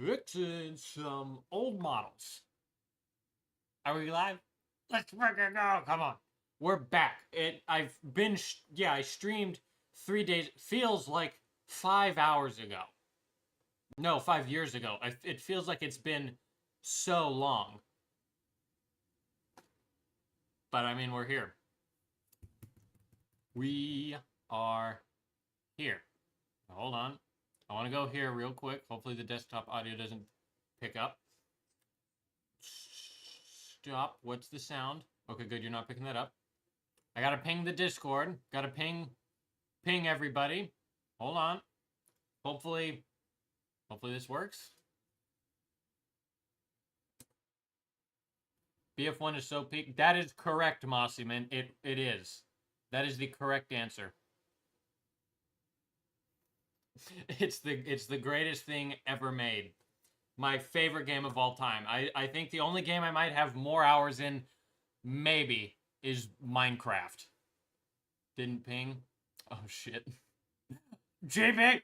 fixing some old models. Are we live? Let's freaking go! Come on, we're back. I've been, I streamed 3 days. Feels like 5 hours ago. No, 5 years ago. It feels like it's been so long. But I mean, we're here. We are here. Hold on. I want to go here real quick. Hopefully the desktop audio doesn't pick up. Stop. What's the sound? Okay, good. You're not picking that up. I gotta ping the Discord. Gotta ping everybody. Hold on. Hopefully this works. BF1 is so peak. That is correct, Mossy Man. It is. That is the correct answer. It's the greatest thing ever made. My favorite game of all time. I think the only game I might have more hours in, maybe, is Minecraft. Didn't ping. Oh shit. JP!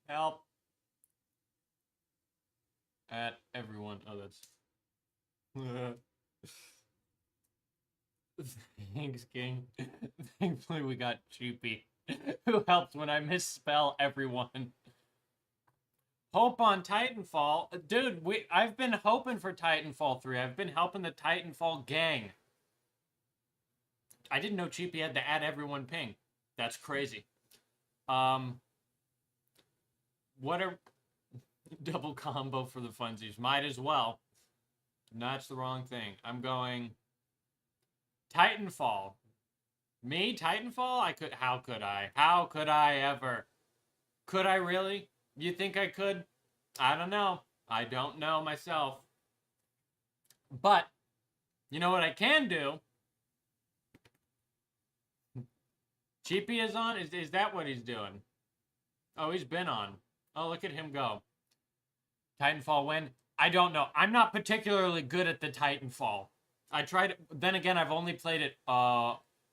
Help. At everyone. Oh, that's... Thanks, King. Thankfully we got Cheapy, who helps when I misspell everyone. Hope on Titanfall. Dude, I've been hoping for Titanfall 3. I've been helping the Titanfall gang. I didn't know Cheapy had to add everyone ping. That's crazy. What are... Double combo for the funsies. Might as well. No, that's the wrong thing. I'm going... Titanfall. Me? Titanfall? How could I? How could I ever? Could I really? You think I could? I don't know. I don't know myself. But, you know what I can do? Cheapy is on? Is that what he's doing? Oh, he's been on. Oh, look at him go. Titanfall win? I don't know. I'm not particularly good at the Titanfall. I tried, then again, I've only played it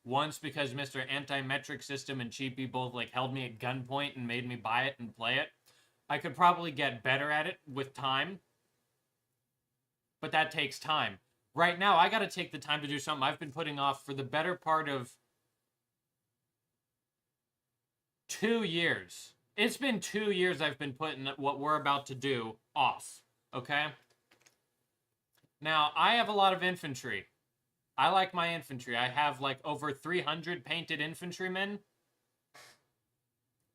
once because Mr. Anti-Metric System and Cheapy both like held me at gunpoint and made me buy it and play it. I could probably get better at it with time, but that takes time. Right now, I gotta take the time to do something I've been putting off for the better part of 2 years. It's been 2 years I've been putting what we're about to do off, okay? Now, I have a lot of infantry. I like my infantry. I have like over 300 painted infantrymen.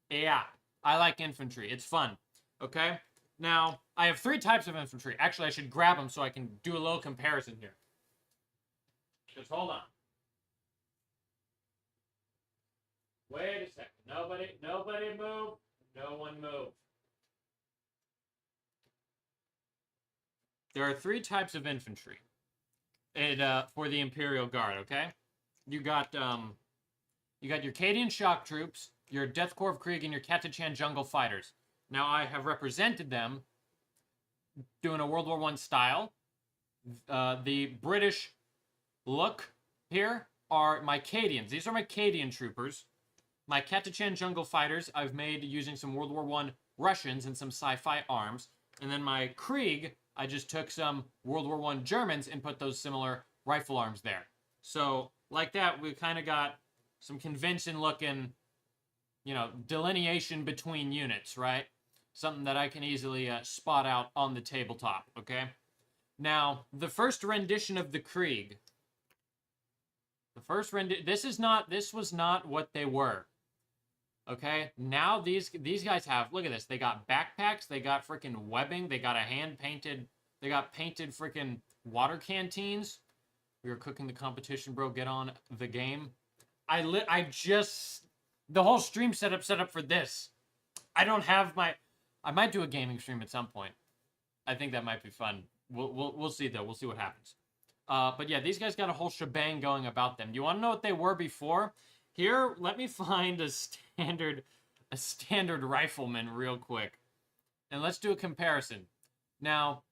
Yeah, I like infantry. It's fun. Okay? Now, I have 3 types of infantry. Actually, I should grab them so I can do a little comparison here. Just hold on. Wait a second. Nobody move. No one move. There are 3 types of infantry for the Imperial Guard, okay? You got your Cadian shock troops, your Death Corps of Krieg, and your Catachan jungle fighters. Now, I have represented them doing a World War I style. The British look here are my Cadians. These are my Cadian troopers. My Catachan jungle fighters I've made using some World War I Russians and some sci-fi arms. And then my Krieg... I just took some World War I Germans and put those similar rifle arms there. So, like that, we kind of got some convention-looking, delineation between units, right? Something that I can easily spot out on the tabletop, okay? Now, the first rendition of the Krieg. This was not what they were. Okay, now these guys have, look at this, they got backpacks, they got freaking webbing, they got they got painted freaking water canteens. We were cooking the competition, bro, get on the game. The whole stream set up for this. I don't have I might do a gaming stream at some point. I think that might be fun. We'll see though, we'll see what happens. But yeah, these guys got a whole shebang going about them. Do you want to know what they were before? Here, let me find a standard rifleman real quick. And let's do a comparison. Now,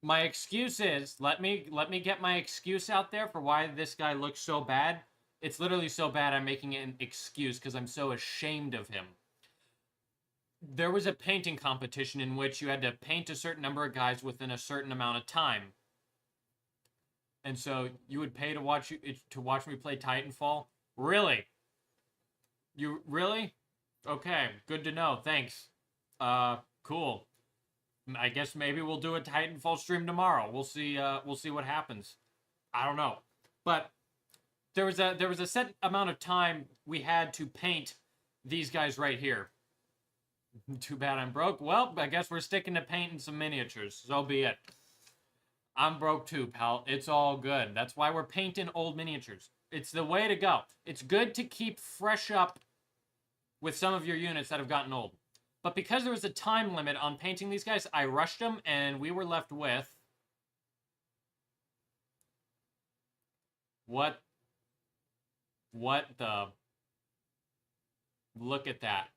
my excuse is, let me get my excuse out there for why this guy looks so bad. It's literally so bad I'm making it an excuse because I'm so ashamed of him. there was a painting competition in which you had to paint a certain number of guys within a certain amount of time. And so you would pay to watch me play Titanfall? Really? You really? Okay, good to know. Thanks. Cool. I guess maybe we'll do a Titanfall stream tomorrow. We'll see what happens. I don't know. But there was a set amount of time we had to paint these guys right here. Too bad I'm broke. Well, I guess we're sticking to painting some miniatures. So be it. I'm broke too, pal. It's all good. That's why we're painting old miniatures. It's the way to go. It's good to keep fresh up with some of your units that have gotten old. But because there was a time limit on painting these guys, I rushed them, and we were left with... What the... Look at that.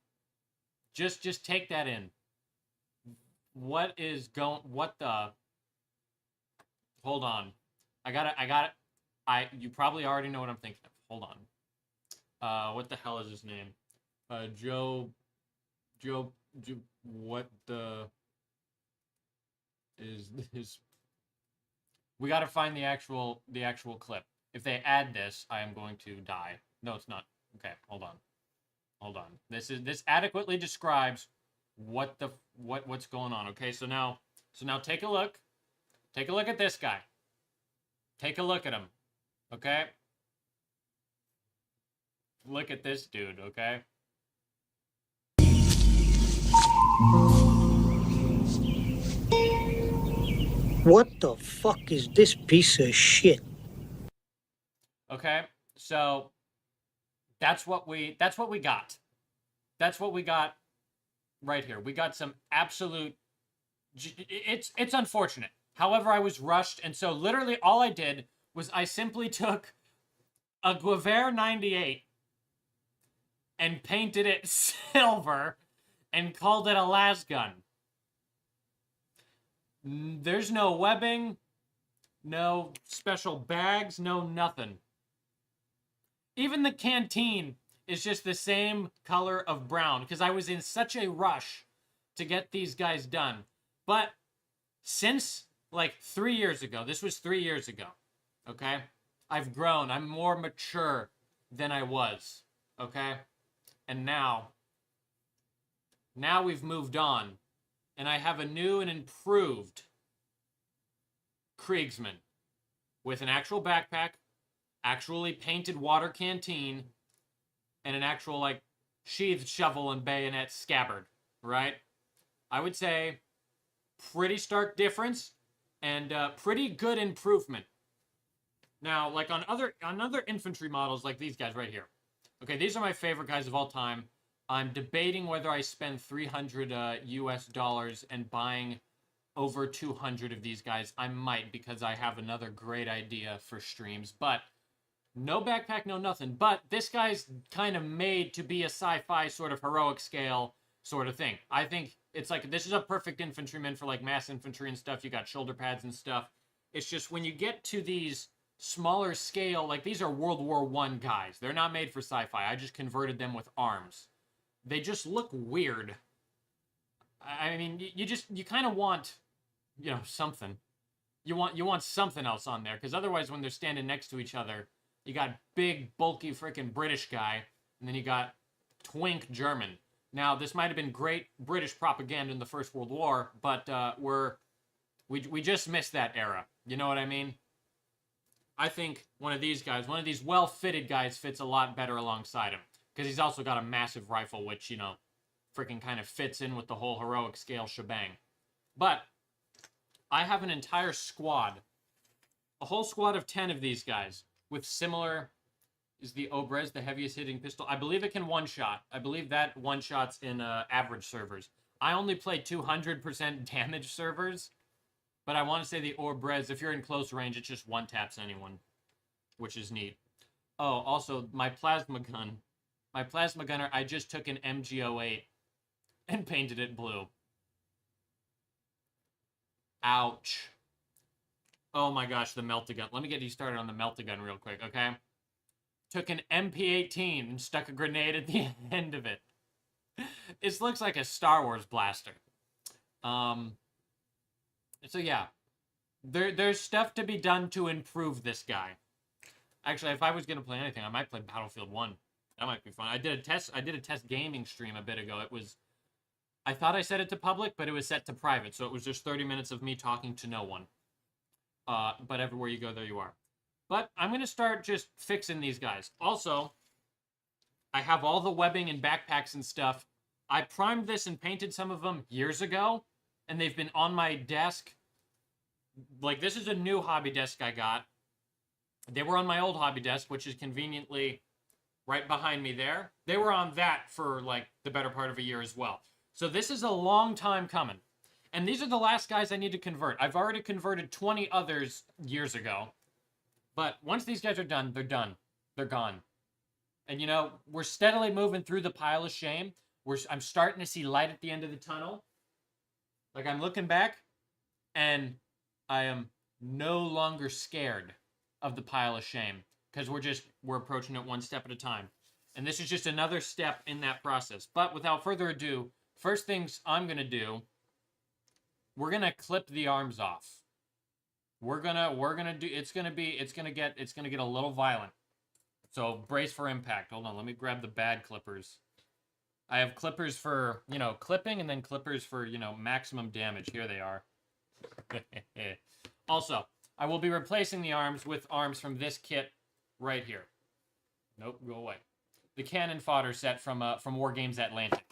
Just take that in. What is going... What the... Hold on. I got it. You probably already know what I'm thinking of. Hold on. What the hell is his name? Joe, what the is this? We got to find the actual clip. If they add this, I am going to die. No, it's not. Okay, hold on. This adequately describes what's going on. Okay, so now take a look. Take a look at this guy. Take a look at him. Okay? Look at this dude, okay? What the fuck is this piece of shit? Okay, so that's what we got. That's what we got right here. We got some absolute... It's unfortunate. However, I was rushed, and so literally all I did was I simply took a Guevara 98 and painted it silver and called it a las gun. There's no webbing, no special bags, no nothing. Even the canteen is just the same color of brown because I was in such a rush to get these guys done. But since like 3 years ago, this was 3 years ago, okay? I've grown. I'm more mature than I was, okay? And now we've moved on, and I have a new and improved Kriegsman with an actual backpack, actually painted water canteen, and an actual, like, sheathed shovel and bayonet scabbard, right? I would say pretty stark difference and pretty good improvement. Now, like on other infantry models like these guys right here. Okay, these are my favorite guys of all time. I'm debating whether I spend $300 US and buying over 200 of these guys. I might, because I have another great idea for streams. But no backpack, no nothing. But this guy's kind of made to be a sci-fi sort of heroic scale sort of thing. I think it's like, this is a perfect infantryman for like mass infantry and stuff. You got shoulder pads and stuff. It's just when you get to these smaller scale, like these are World War I guys. They're not made for sci-fi. I just converted them with arms. They just look weird. I mean, you kind of want, you know, something. You want something else on there, because otherwise when they're standing next to each other, you got big, bulky, freaking British guy, and then you got twink German. Now, this might have been great British propaganda in the First World War, but we just missed that era. You know what I mean? I think one of these guys, one of these well-fitted guys fits a lot better alongside him. Because he's also got a massive rifle, which, you know, freaking kind of fits in with the whole heroic scale shebang. But I have an entire squad. A whole squad of 10 of these guys with similar... Is the Obrez the heaviest hitting pistol? I believe it can one-shot. I believe that one-shots in average servers. I only play 200% damage servers, but I want to say the Obrez, if you're in close range, it just one-taps anyone, which is neat. Oh, also, my plasma gun. My plasma gunner, I just took an MG08 and painted it blue. Ouch. Oh my gosh, the melt-a-gun. Let me get you started on the melt-a-gun real quick, okay? Took an MP18 and stuck a grenade at the end of it. It looks like a Star Wars blaster. So yeah, there's stuff to be done to improve this guy. Actually, if I was gonna play anything, I might play Battlefield 1. That might be fun. I did a test gaming stream a bit ago. It was, I thought I set it to public, but it was set to private, so it was just 30 minutes of me talking to no one. But everywhere you go, there you are. But I'm gonna start just fixing these guys. Also, I have all the webbing and backpacks and stuff. I primed this and painted some of them years ago, and they've been on my desk. Like, this is a new hobby desk I got. They were on my old hobby desk, which is conveniently right behind me there. They were on that for, like, the better part of a year as well. So this is a long time coming. And these are the last guys I need to convert. I've already converted 20 others years ago. But once these guys are done, they're done. They're gone. And, you know, we're steadily moving through the pile of shame. I'm starting to see light at the end of the tunnel. Like, I'm looking back, and I am no longer scared of the pile of shame. Because we're approaching it one step at a time. And this is just another step in that process. But without further ado, first things I'm going to do, we're going to clip the arms off. We're going to do, it's going to get a little violent. So brace for impact. Hold on, let me grab the bad clippers. I have clippers for, you know, clipping, and then clippers for, you know, maximum damage. Here they are. Also, I will be replacing the arms with arms from this kit right here. Nope, go away. The cannon fodder set from War Games Atlantic.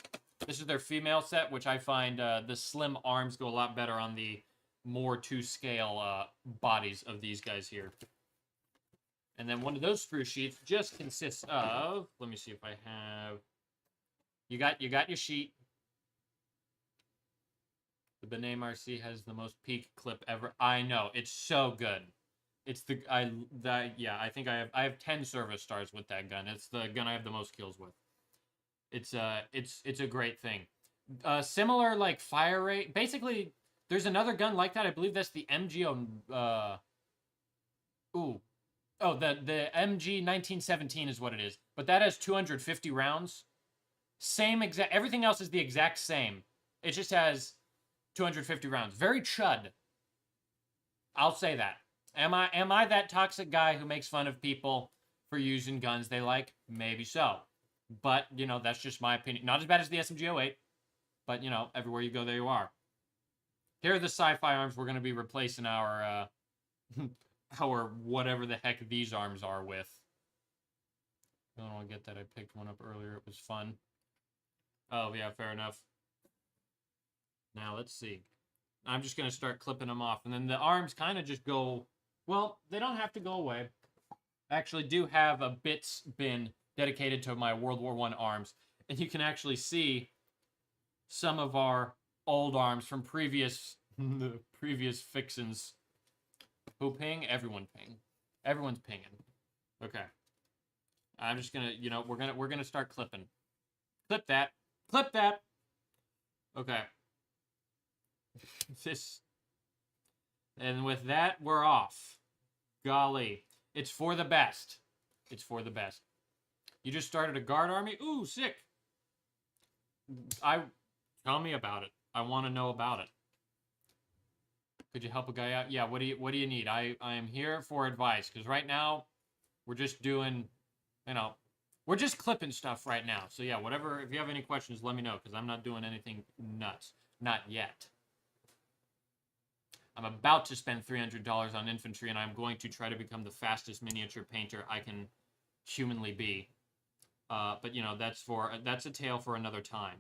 This is their female set, which I find the slim arms go a lot better on the more to-scale bodies of these guys here. And then one of those sprue sheets just consists of, let me see if I have, you got your sheet. The Benem RC has the most peak clip ever. I know, it's so good. It's I think I have 10 service stars with that gun. It's the gun I have the most kills with. It's a great thing. Similar like fire rate. Basically, there's another gun like that. I believe that's the MGO. The MG 1917 is what it is. But that has 250 rounds. Same exact. Everything else is the exact same. It just has 250 rounds. Very chud. I'll say that. Am I that toxic guy who makes fun of people for using guns they like? Maybe so. But, you know, that's just my opinion. Not as bad as the SMG-08. But, you know, everywhere you go, there you are. Here are the sci-fi arms we're going to be replacing our, our whatever the heck these arms are with. I don't want to get that. I picked one up earlier. It was fun. Oh, yeah, fair enough. Now, let's see. I'm just going to start clipping them off. And then the arms kind of just go... Well, they don't have to go away. I actually do have a bits bin dedicated to my World War I arms. And you can actually see some of our old arms from previous fixins. Who ping? Everyone ping. Everyone's pinging. Okay. I'm just gonna, you know, we're gonna start clipping. Clip that. Clip that. Okay. And with that, we're off. Golly. It's for the best. It's for the best. You just started a guard army? Ooh, sick. Tell me about it. I want to know about it. Could you help a guy out? Yeah, what do you need? I am here for advice, because right now, we're just doing, you know, we're just clipping stuff right now. So yeah, whatever, if you have any questions, let me know, because I'm not doing anything nuts. Not yet. I'm about to spend $300 on infantry, and I'm going to try to become the fastest miniature painter I can humanly be. But, you know, that's a tale for another time.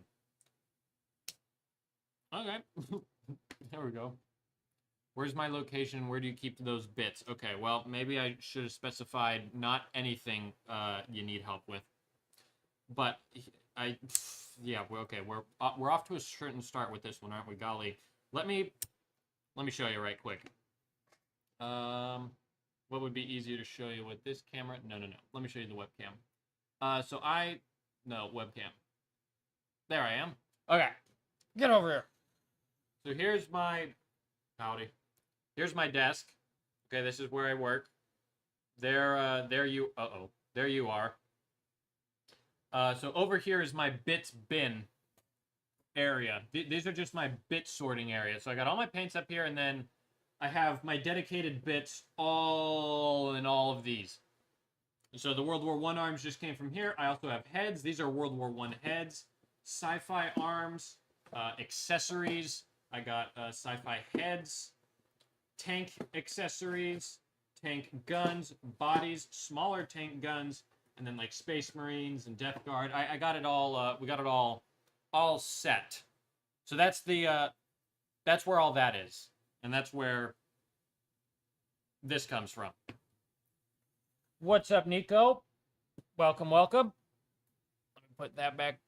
Okay. There we go. Where's my location? Where do you keep those bits? Okay, well, maybe I should have specified not anything you need help with. But yeah, okay, we're off to a certain start with this one, aren't we? Golly. Let me show you right quick. What would be easier to show you with this camera? No. Let me show you the webcam. No, webcam. There I am. Okay, get over here. So here's my, howdy. Here's my desk. Okay, this is where I work. There you are. So over here is my bits bin. area. These are just my bit sorting area. So I got all my paints up here, and then I have my dedicated bits all in all of these. So the World War I arms just came from here. I also have heads. These are World War I heads. Sci-fi arms, accessories. I got sci-fi heads, tank accessories, tank guns, bodies, smaller tank guns, and then like Space Marines and Death Guard. I got it all. We got it all set. So that's the that's where all that is, and that's where this comes from. What's up, Nico? Welcome, welcome. Let me put that back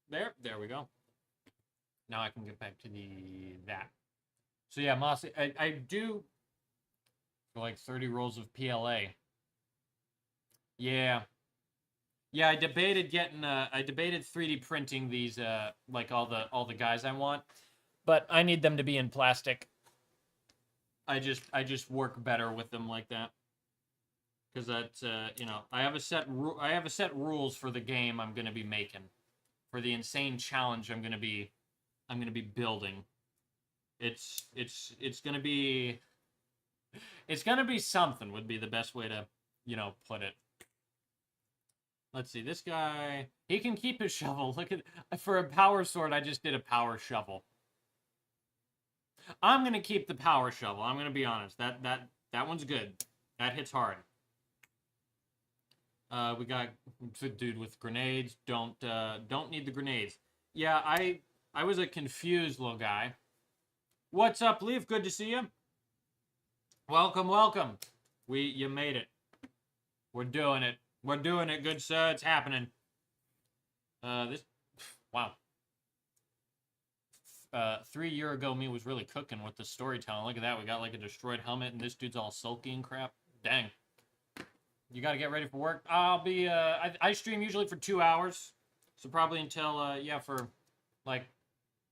there. There we go. Now I can get back to that. So yeah, Mossy, I do like 30 rolls of PLA. Yeah. Yeah, I debated getting I debated 3D printing these like all the guys I want, but I need them to be in plastic. I just work better with them like that. Cuz that's you know, I have a set rules for the game I'm going to be making. For the insane challenge I'm going to be building. It's going to be something would be the best way to, you know, put it. Let's see, this guy, he can keep his shovel. Look at, for a power sword, I just did a power shovel. I'm going to keep the power shovel. I'm going to be honest. That one's good. That hits hard. We got the dude with grenades. Don't need the grenades. Yeah, I was a confused little guy. What's up, Leaf? Good to see you. Welcome, welcome. You made it. We're doing it. We're doing it, good sir. It's happening. Wow. 3 year ago, me was really cooking with the storytelling. Look at that. We got like a destroyed helmet, and this dude's all sulky and crap. Dang. You got to get ready for work. I'll be, I stream usually for 2 hours. So probably until, yeah, for like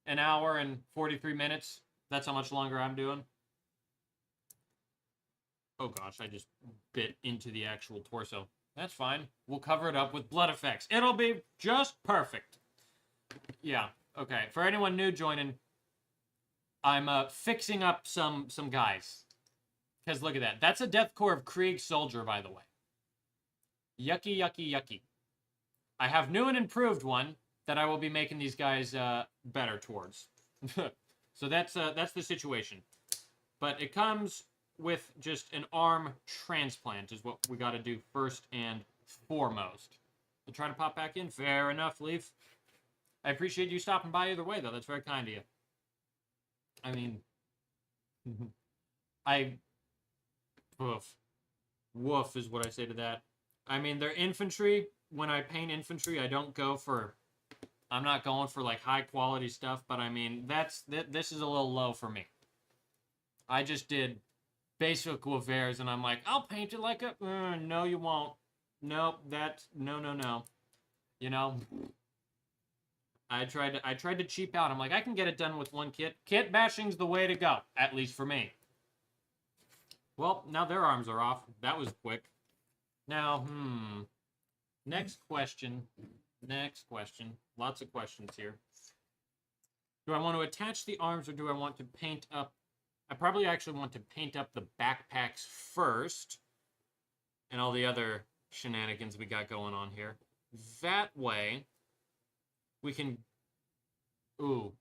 an hour and 43 minutes. That's how much longer I'm doing. Oh gosh, I just bit into the actual torso. That's fine. We'll cover it up with blood effects. It'll be just perfect. Yeah, okay. For anyone new joining, I'm fixing up some guys. Because look at that. That's a Death Corps of Krieg soldier, by the way. Yucky, yucky, yucky. I have new and improved one that I will be making these guys better towards. So that's the situation. But it comes with just an arm transplant is what we got to do first and foremost. They're trying to pop back in. Fair enough, Leaf. I appreciate you stopping by either way, though. That's very kind of you. I mean, woof is what I say to that. I mean, they're infantry. When I paint infantry, I don't go for... I'm not going for, like, high-quality stuff, but, I mean, this is a little low for me. I just did basic Guevers, and I'm like, I'll paint it like a... no, you won't. Nope, that's... No. You know? I tried to cheap out. I'm like, I can get it done with one kit. Kit bashing's the way to go, at least for me. Well, now their arms are off. That was quick. Now, Next question. Lots of questions here. Do I want to attach the arms, or do I want to paint up... I probably actually want to paint up the backpacks first. And all the other shenanigans we got going on here. That way, we can... Ooh,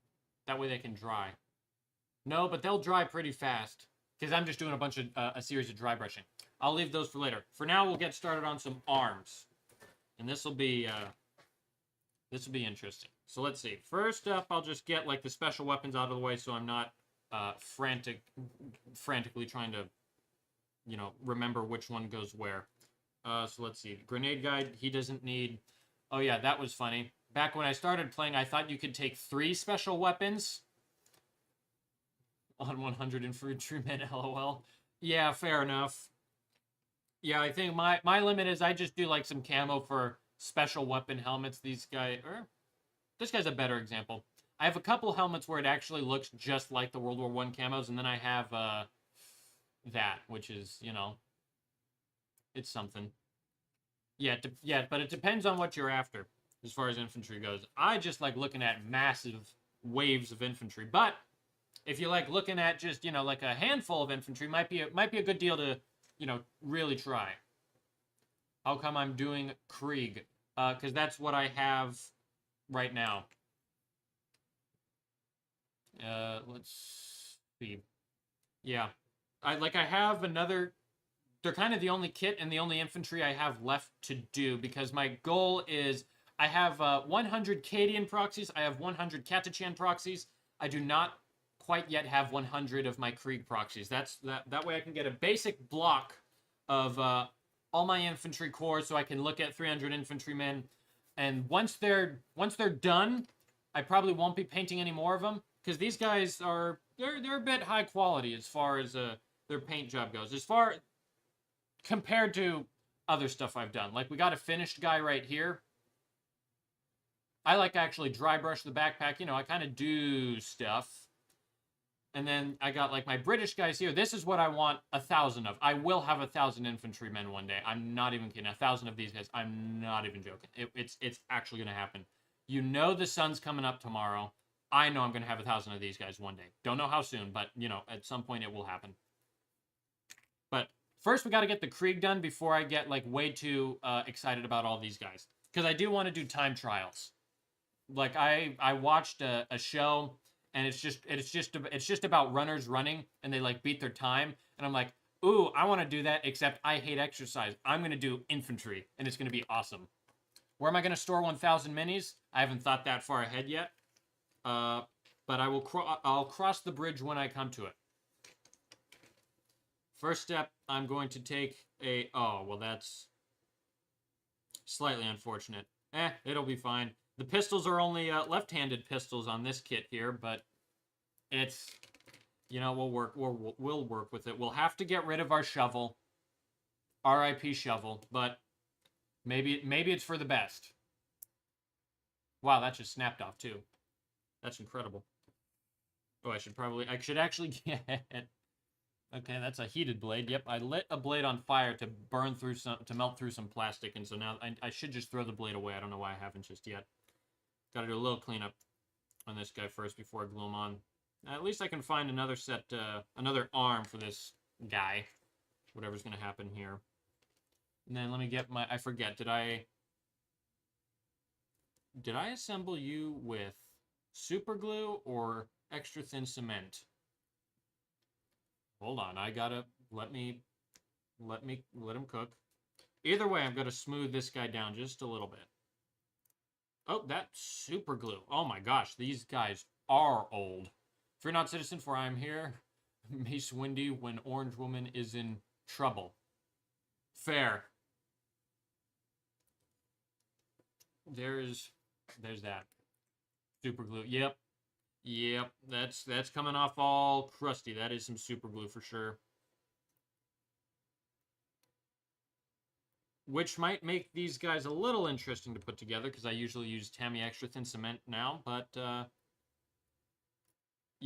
that way they can dry. No, but they'll dry pretty fast. Because I'm just doing a series of dry brushing. I'll leave those for later. For now, we'll get started on some arms. And this will be interesting. So let's see. First up, I'll just get like the special weapons out of the way so I'm not frantically trying to, you know, remember which one goes where. So let's see. Grenade guy, he doesn't need... Oh yeah, that was funny. Back when I started playing, I thought you could take 3 special weapons on 100 infantrymen, lol. Yeah, fair enough. Yeah, I think my limit is I just do like some camo for special weapon helmets. This guy's a better example. I have a couple helmets where it actually looks just like the World War I camos, and then I have that, which is, you know, it's something. Yeah, but it depends on what you're after. as far as infantry goes. I just like looking at massive waves of infantry. But if you like looking at just, like a handful of infantry, might be a good deal to, really try. How come I'm doing Krieg? Because that's what I have right now. Let's see. Yeah. I have another... They're kind of the only kit and the only infantry I have left to do, because my goal is I have 100 Cadian proxies. I have 100 Catachan proxies. I do not quite yet have 100 of my Krieg proxies. That way I can get a basic block of all my infantry corps, so I can look at 300 infantrymen. And once they're done, I probably won't be painting any more of them, because these guys are they're a bit high quality as far as their paint job goes. As far compared to other stuff I've done. Like, we got a finished guy right here. I like actually dry brush the backpack. I kind of do stuff. And then I got, like, my British guys here. This is what I want 1,000 of. I will have 1,000 infantrymen one day. I'm not even kidding. 1,000 of these guys. I'm not even joking. It's actually going to happen. The sun's coming up tomorrow. I know I'm going to have 1,000 of these guys one day. Don't know how soon, but, at some point it will happen. But first, we got to get the Krieg done before I get, like, way too excited about all these guys. Because I do want to do time trials. Like, I watched a show, and it's just about runners running, and they, like, beat their time. And I'm like, ooh, I want to do that, except I hate exercise. I'm going to do infantry, and it's going to be awesome. Where am I going to store 1,000 minis? I haven't thought that far ahead yet. But I'll cross the bridge when I come to it. First step, I'm going to take a... Oh, well, that's slightly unfortunate. It'll be fine. The pistols are only left-handed pistols on this kit here, but it's... we'll work with it. We'll have to get rid of our shovel. R.I.P. shovel, but maybe it's for the best. Wow, that just snapped off, too. That's incredible. Oh, I should actually get... Okay, that's a heated blade. Yep, I lit a blade on fire to melt through some plastic, and so now I should just throw the blade away. I don't know why I haven't just yet. Gotta do a little cleanup on this guy first before I glue him on. At least I can find another another arm for this guy. Whatever's gonna happen here. And then let me get I forget, did I assemble you with super glue or extra thin cement? Hold on, I gotta let him cook. Either way, I'm gonna smooth this guy down just a little bit. Oh, that's super glue. Oh my gosh, these guys are old. Fear not, citizen, for I am here. Mace Windy when Orange Woman is in trouble. Fair. There's that. Super glue. Yep. Yep, that's coming off all crusty. That is some super glue for sure. Which might make these guys a little interesting to put together, because I usually use Tamiya extra thin cement now, but,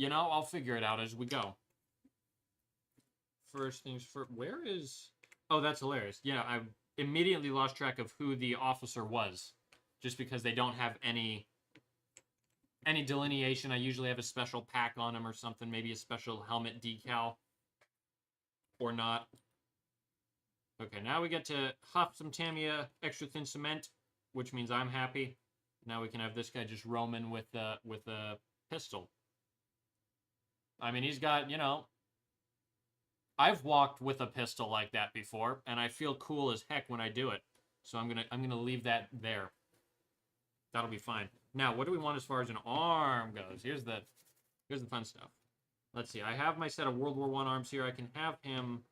I'll figure it out as we go. First things first, where is... Oh, that's hilarious. Yeah, I immediately lost track of who the officer was, just because they don't have any delineation. I usually have a special pack on them or something, maybe a special helmet decal, or not. Okay, now we get to huff some Tamiya extra thin cement, which means I'm happy. Now we can have this guy just roaming with a pistol. I mean, he's got, I've walked with a pistol like that before, and I feel cool as heck when I do it. So I'm gonna leave that there. That'll be fine. Now, what do we want as far as an arm goes? Here's the fun stuff. Let's see. I have my set of World War I arms here. I can have him...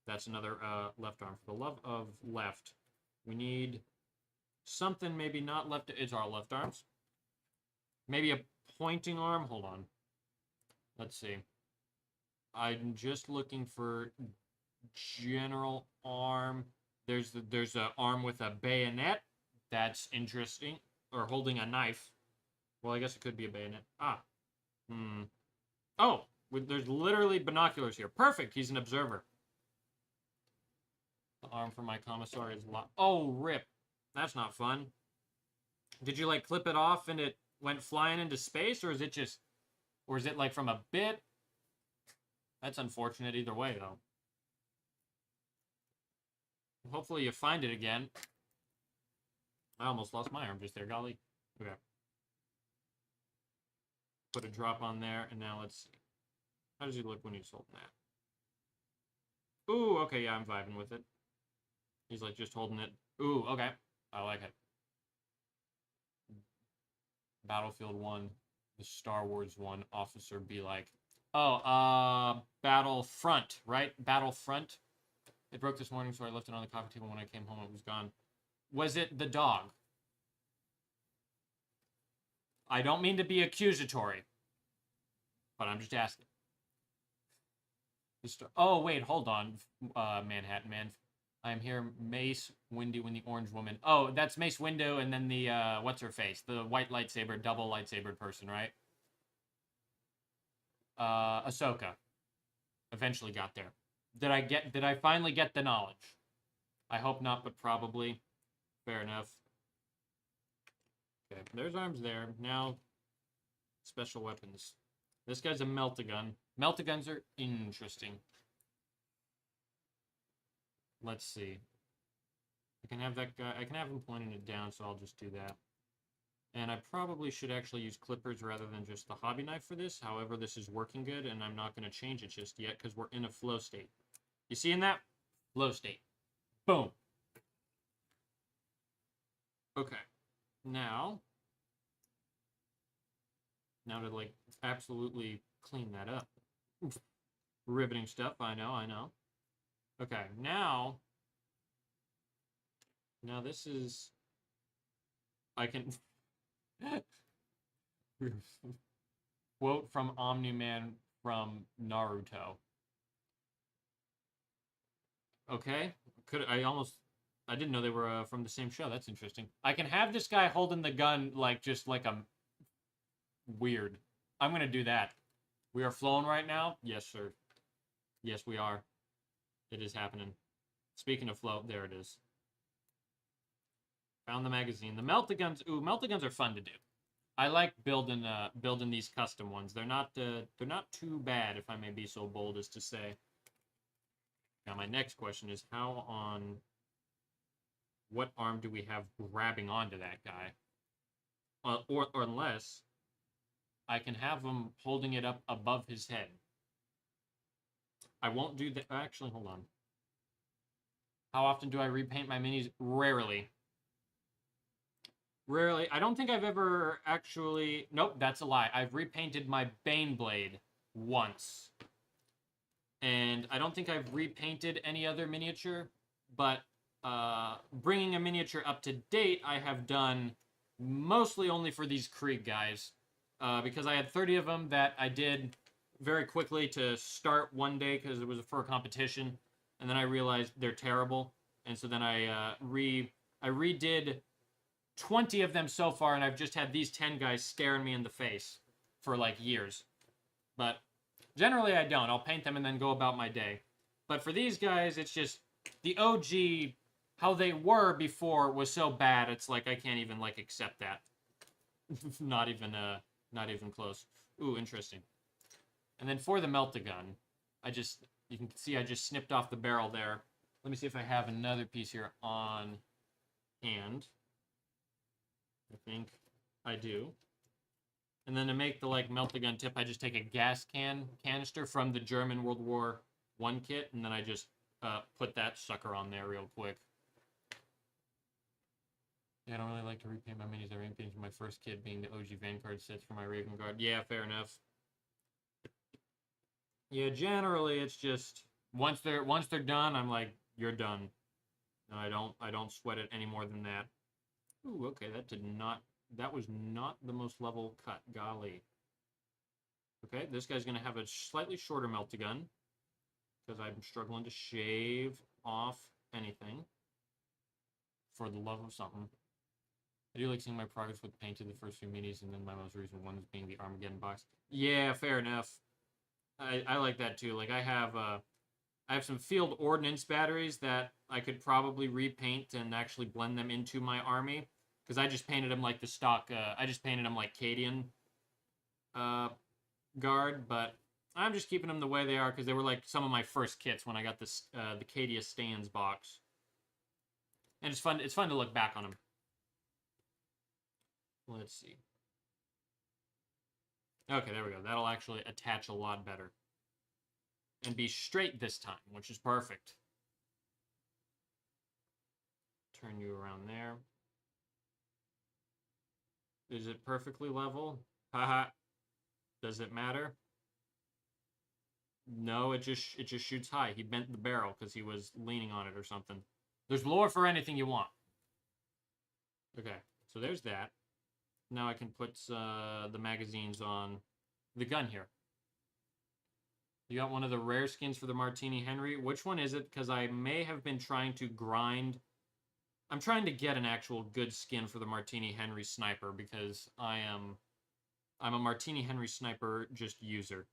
That's another left arm. For the love of left, we need something maybe not left. It's our left arms. Maybe a pointing arm. Hold on. Let's see. I'm just looking for general arm. There's an arm with a bayonet. That's interesting. Or holding a knife. Well, I guess it could be a bayonet. Oh, there's literally binoculars here. Perfect. He's an observer. The arm for my commissar is locked. Oh, rip. That's not fun. Did you like clip it off and it went flying into space, or is it just, or is it like from a bit? That's unfortunate either way, though. Hopefully you find it again. I almost lost my arm just there, golly. Okay. Put a drop on there, and now let's see. How does he look when he's holding that? Ooh, okay, yeah, I'm vibing with it. He's like just holding it. Ooh, okay. I like it. Battlefield 1, the Star Wars 1, Officer be like, oh, Battlefront, right? Battlefront. It broke this morning, so I left it on the coffee table. When I came home, it was gone. Was it the dog? I don't mean to be accusatory, but I'm just asking. Oh, wait, hold on, Manhattan Man. I'm here, Mace Windu and the Orange Woman. Oh, that's Mace Windu and then the, what's-her-face? The white lightsaber, double lightsaber person, right? Ahsoka. Eventually got there. Did I finally get the knowledge? I hope not, but probably. Fair enough. Okay, there's arms there. Now, special weapons. This guy's a melt-a-gun. Melt-a-guns are interesting. Let's see. I can have that guy. I can have him pointing it down, so I'll just do that. And I probably should actually use clippers rather than just the hobby knife for this. However, this is working good, and I'm not going to change it just yet because we're in a flow state. You seeing that? Flow state. Boom. Okay. Now to, like, absolutely clean that up. Riveting stuff, I know. Okay, now this is... I can... Quote from Omni-Man from Naruto. Okay, I didn't know they were from the same show. That's interesting. I can have this guy holding the gun like just like a weird. I'm gonna do that. We are flowing right now? Yes, sir. Yes, we are. It is happening. Speaking of flow, there it is. Found the magazine. The melt-a-guns. Ooh, melt-a-guns are fun to do. I like building these custom ones. They're not too bad, if I may be so bold as to say. Now, my next question is, what arm do we have grabbing onto that guy? Or unless I can have him holding it up above his head. I won't do that. Actually, hold on. How often do I repaint my minis? Rarely. Rarely. I don't think I've ever actually... Nope, that's a lie. I've repainted my Baneblade once. And I don't think I've repainted any other miniature, but bringing a miniature up to date, I have done mostly only for these Krieg guys, because I had 30 of them that I did very quickly to start one day because it was for a competition, and then I realized they're terrible, and so then I redid 20 of them so far, and I've just had these 10 guys staring me in the face for like years. But generally I don't. I'll paint them and then go about my day. But for these guys, it's just the OG, how they were before was so bad, it's like I can't even like accept that. not even close. Ooh, interesting. And then for the melt-a-gun, you can see I just snipped off the barrel there. Let me see if I have another piece here on hand. I think I do. And then to make the like melt-a-gun tip, I just take a gas canister from the German World War I kit, and then I just put that sucker on there real quick. Yeah, I don't really like to repaint my minis. I repainted my first kit being the OG Vanguard sets for my Raven Guard. Yeah, fair enough. Yeah, generally it's just once they're done, I'm like, you're done. No, I don't sweat it any more than that. Ooh, okay, that was not the most level cut, golly. Okay, this guy's gonna have a slightly shorter melt-a-gun because I'm struggling to shave off anything. For the love of something. I do like seeing my progress with painting the first few minis, and then my most recent one is being the Armageddon box. Yeah, fair enough. I like that too. Like I have some field ordnance batteries that I could probably repaint and actually blend them into my army. Because I just painted him like the stock, I just painted him like Cadian guard, but I'm just keeping them the way they are because they were like some of my first kits when I got this the Cadia Stands box. And it's fun to look back on them. Let's see. Okay, there we go. That'll actually attach a lot better. And be straight this time, which is perfect. Turn you around there. Is it perfectly level? Haha. Does it matter? No, it just shoots high. He bent the barrel because he was leaning on it or something. There's lore for anything you want. Okay, so there's that. Now I can put the magazines on the gun here. You got one of the rare skins for the Martini Henry. Which one is it? Because I may have been trying to grind. I'm trying to get an actual good skin for the Martini Henry sniper because I'm a Martini Henry sniper just user.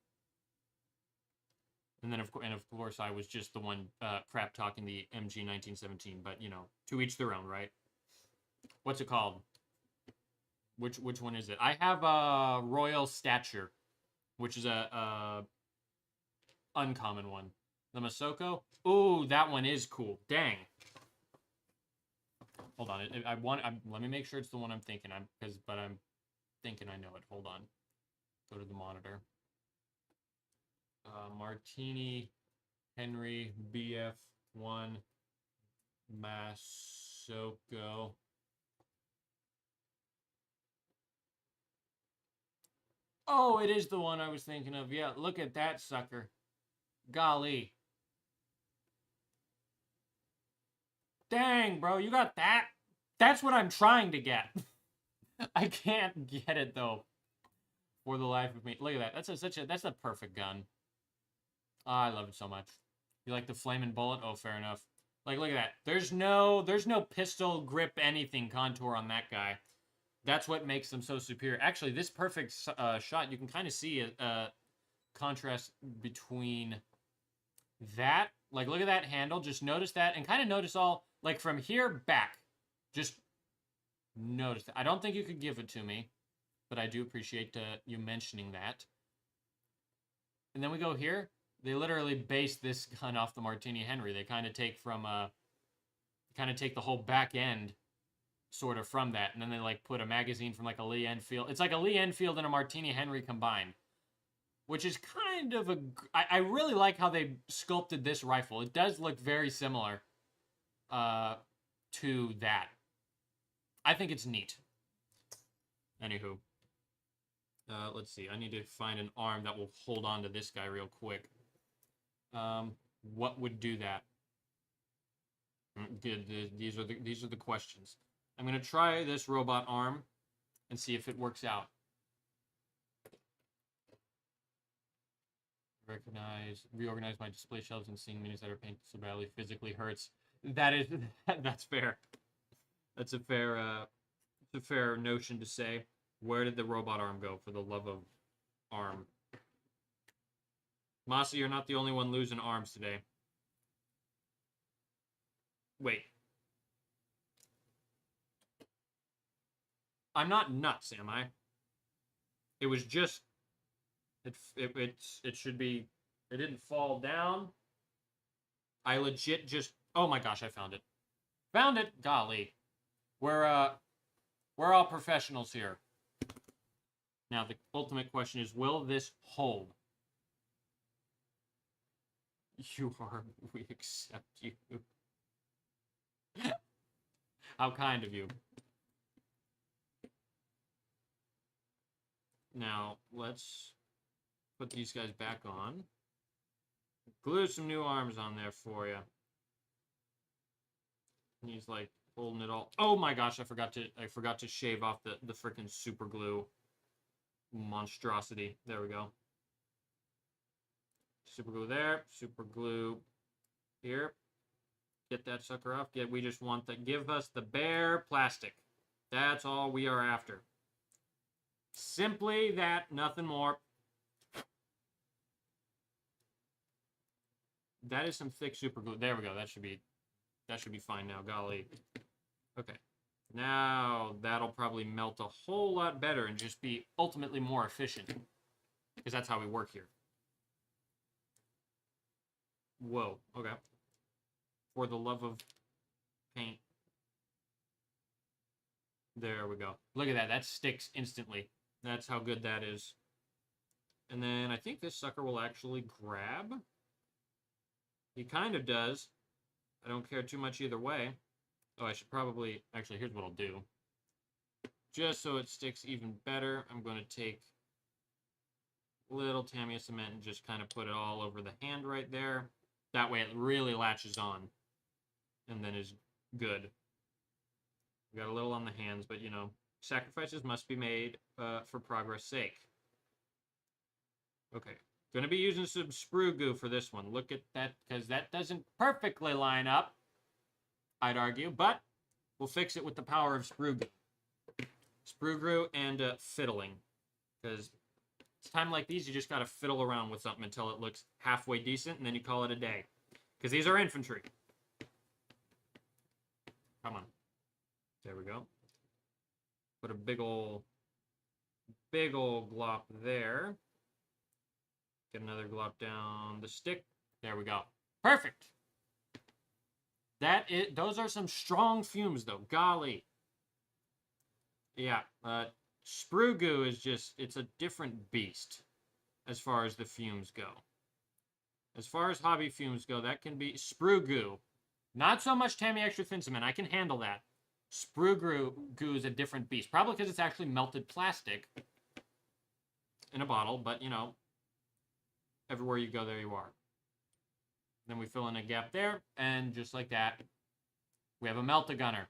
And then of course I was just the one crap talking the MG 1917. But you know, to each their own, right? What's it called? Which one is it? I have a Royal Stature, which is a uncommon one. The Masoko. Ooh, that one is cool. Dang. Hold on. Let me make sure it's the one I'm thinking. I'm thinking I know it. Hold on. Go to the monitor. Martini Henry BF1 Masoko. Oh, it is the one I was thinking of. Yeah, look at that sucker. Golly. Dang, bro, you got that? That's what I'm trying to get. I can't get it, though. For the life of me. Look at that. That's a perfect gun. Oh, I love it so much. You like the flaming bullet? Oh, fair enough. Like, look at that. There's no pistol grip anything contour on that guy. That's what makes them so superior. Actually, this perfect shot, you can kind of see a contrast between that. Like, look at that handle. Just notice that. And kind of notice all, like, from here back. Just notice that. I don't think you could give it to me. But I do appreciate you mentioning that. And then we go here. They literally base this gun off the Martini Henry. They kind of take the whole back end sort of from that. And then they, like, put a magazine from, like, a Lee Enfield. It's like a Lee Enfield and a Martini Henry combined. Which is kind of I really like how they sculpted this rifle. It does look very similar to that. I think it's neat. Anywho. Let's see. I need to find an arm that will hold on to this guy real quick. What would do that? These are the questions. I'm gonna try this robot arm and see if it works out. Reorganize my display shelves and seeing minis that are painted so badly physically hurts. That's fair. That's a fair notion to say. Where did the robot arm go, for the love of arm? Masi, you're not the only one losing arms today. Wait. I'm not nuts, am I? It was just... It should be... It didn't fall down. I legit just... Oh my gosh, I found it. Found it! Golly. We're all professionals here. Now, the ultimate question is, will this hold? We accept you. How kind of you. Now, let's put these guys back on. Glue some new arms on there for you. And he's like holding it all. Oh my gosh, I forgot to shave off the freaking super glue monstrosity. There we go. Super glue there. Super glue here. Get that sucker off. We just want to give us the bare plastic. That's all we are after. Simply that, nothing more. That is some thick super glue. There we go. That should be fine now. Golly. Okay. Now that'll probably melt a whole lot better and just be ultimately more efficient. Because that's how we work here. Whoa, okay. For the love of paint. There we go. Look at that. That sticks instantly. That's how good that is. And then I think this sucker will actually grab. He kind of does. I don't care too much either way. Oh, I should probably... Actually, here's what I'll do. Just so it sticks even better, I'm going to take a little Tamiya cement and just kind of put it all over the hand right there. That way it really latches on. And then is good. We got a little on the hands, but, you know, sacrifices must be made for progress' sake. Okay. Going to be using some sprue goo for this one. Look at that, because that doesn't perfectly line up, I'd argue, but we'll fix it with the power of sprue goo. Sprue goo and fiddling, because it's time like these, you just got to fiddle around with something until it looks halfway decent, and then you call it a day. Because these are infantry. Come on. There we go. Put a big ol' glop there. Get another glop down the stick. There we go. Perfect. Those are some strong fumes, though. Golly. Yeah. Sprue goo is just, it's a different beast as far as the fumes go. As far as hobby fumes go, that can be sprue goo. Not so much Tamiya Extra Thin Cement. I can handle that. Sprue goo is a different beast. Probably because it's actually melted plastic in a bottle, but, you know, everywhere you go, there you are. Then we fill in a gap there, and just like that, we have a melt-a-gunner.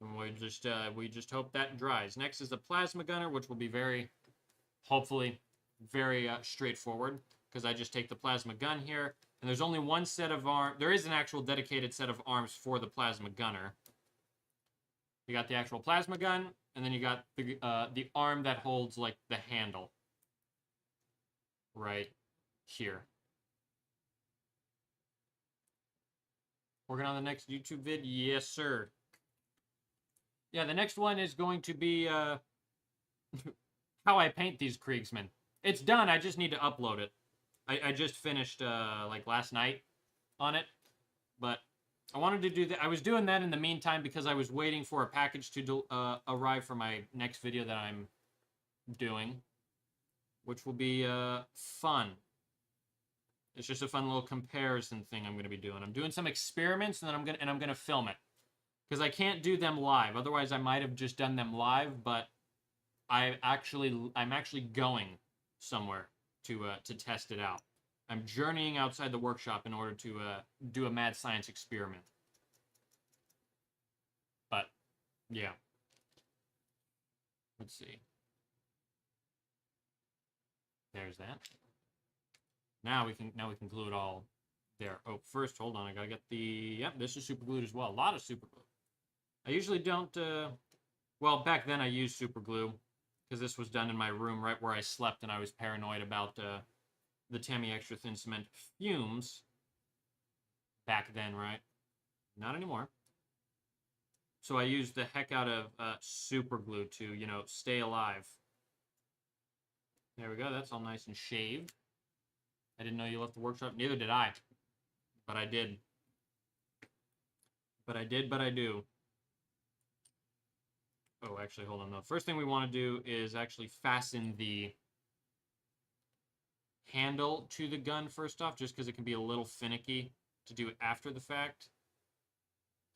And we just hope that dries. Next is the plasma gunner, which will be hopefully, very straightforward, because I just take the plasma gun here, and there's only one set of arms. There is an actual dedicated set of arms for the plasma gunner. You got the actual plasma gun, and then you got the arm that holds, like, the handle. Right here. Working on the next YouTube vid? Yes, sir. Yeah, the next one is going to be how I paint these Kriegsmen. It's done, I just need to upload it. I just finished, like, last night on it. But I wanted to do that. I was doing that in the meantime because I was waiting for a package to arrive for my next video that I'm doing. Which will be fun. It's just a fun little comparison thing I'm going to be doing. I'm doing some experiments, and then I'm gonna film it, because I can't do them live. Otherwise, I might have just done them live. But I'm actually going somewhere to test it out. I'm journeying outside the workshop in order to do a mad science experiment. But yeah, let's see. There's that. Now we can glue it all there. Oh, first, hold on. I gotta get the... Yep, this is super glued as well. A lot of super glue. I usually don't... Well, back then I used super glue because this was done in my room right where I slept, and I was paranoid about the Tamiya Extra Thin Cement fumes. Back then, right? Not anymore. So I used the heck out of super glue to, you know, stay alive. There we go. That's all nice and shaved. I didn't know you left the workshop. Neither did I. But I did. But I do. Oh, actually, hold on. The first thing we want to do is actually fasten the handle to the gun first off, just because it can be a little finicky to do it after the fact.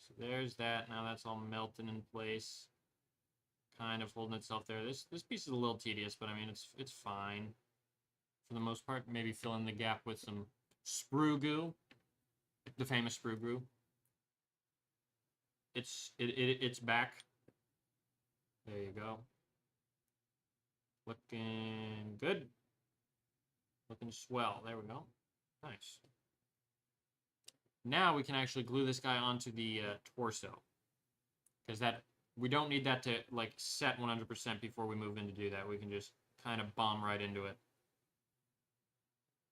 So there's that. Now that's all melting in place. Kind of holding itself there. This piece is a little tedious, but I mean, it's fine. For the most part, maybe fill in the gap with some sprue goo. The famous sprue goo. It's back. There you go. Looking good. Looking swell. There we go. Nice. Now we can actually glue this guy onto the torso. Because we don't need that to, like, set 100% before we move in to do that. We can just kind of bomb right into it.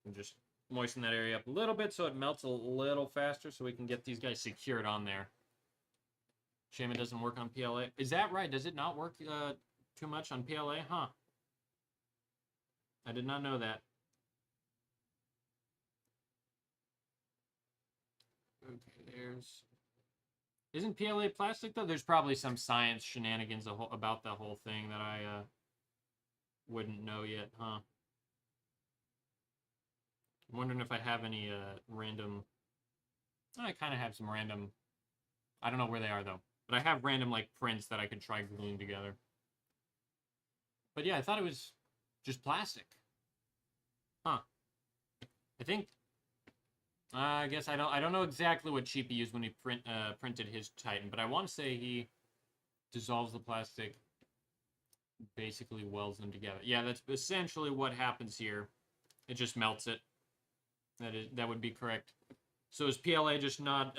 And just moisten that area up a little bit so it melts a little faster so we can get these guys secured on there. Shame it doesn't work on PLA. Is that right? Does it not work too much on PLA? Huh. I did not know that. Okay, there's... Isn't PLA plastic, though? There's probably some science shenanigans about the whole thing that I wouldn't know yet, huh? I'm wondering if I have any random... I kind of have some random... I don't know where they are, though. But I have random, like, prints that I could try gluing together. But yeah, I thought it was just plastic. Huh. I think... I guess I don't know exactly what Cheapy used when he printed his Titan, but I want to say he dissolves the plastic, basically welds them together. Yeah, that's essentially what happens here. It just melts it. That would be correct. So is PLA just not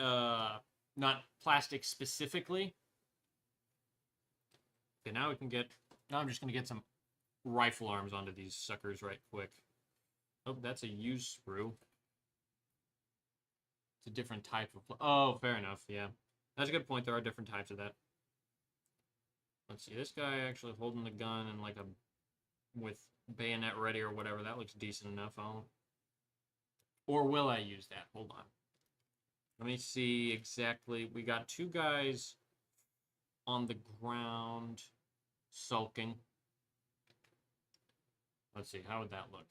plastic specifically? Okay, now we can get... Now I'm just going to get some rifle arms onto these suckers right quick. Oh, that's a used sprue. It's a different type of... Oh, fair enough, yeah. That's a good point. There are different types of that. Let's see. This guy actually holding the gun and like a... with bayonet ready or whatever. That looks decent enough. Or will I use that? Hold on. Let me see exactly. We got two guys on the ground sulking. Let's see. How would that look?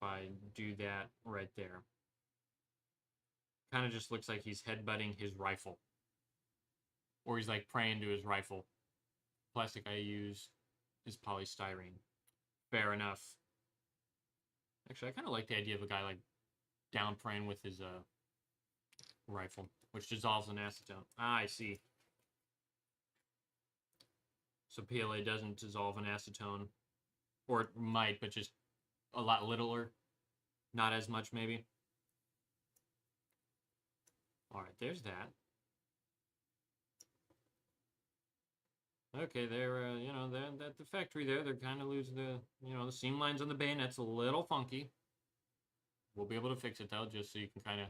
If I do that right there. Kind of just looks like he's headbutting his rifle. Or he's like praying to his rifle. Plastic I use is polystyrene. Fair enough. Actually, I kind of like the idea of a guy like down praying with his rifle, which dissolves in acetone. Ah, I see. So PLA doesn't dissolve in acetone. Or it might, but just a lot littler. Not as much, maybe. Alright, there's that. Okay, they're, they're at the factory there. They're kind of losing the, the seam lines on the bayonet's a little funky. We'll be able to fix it, though, just so you can kind of...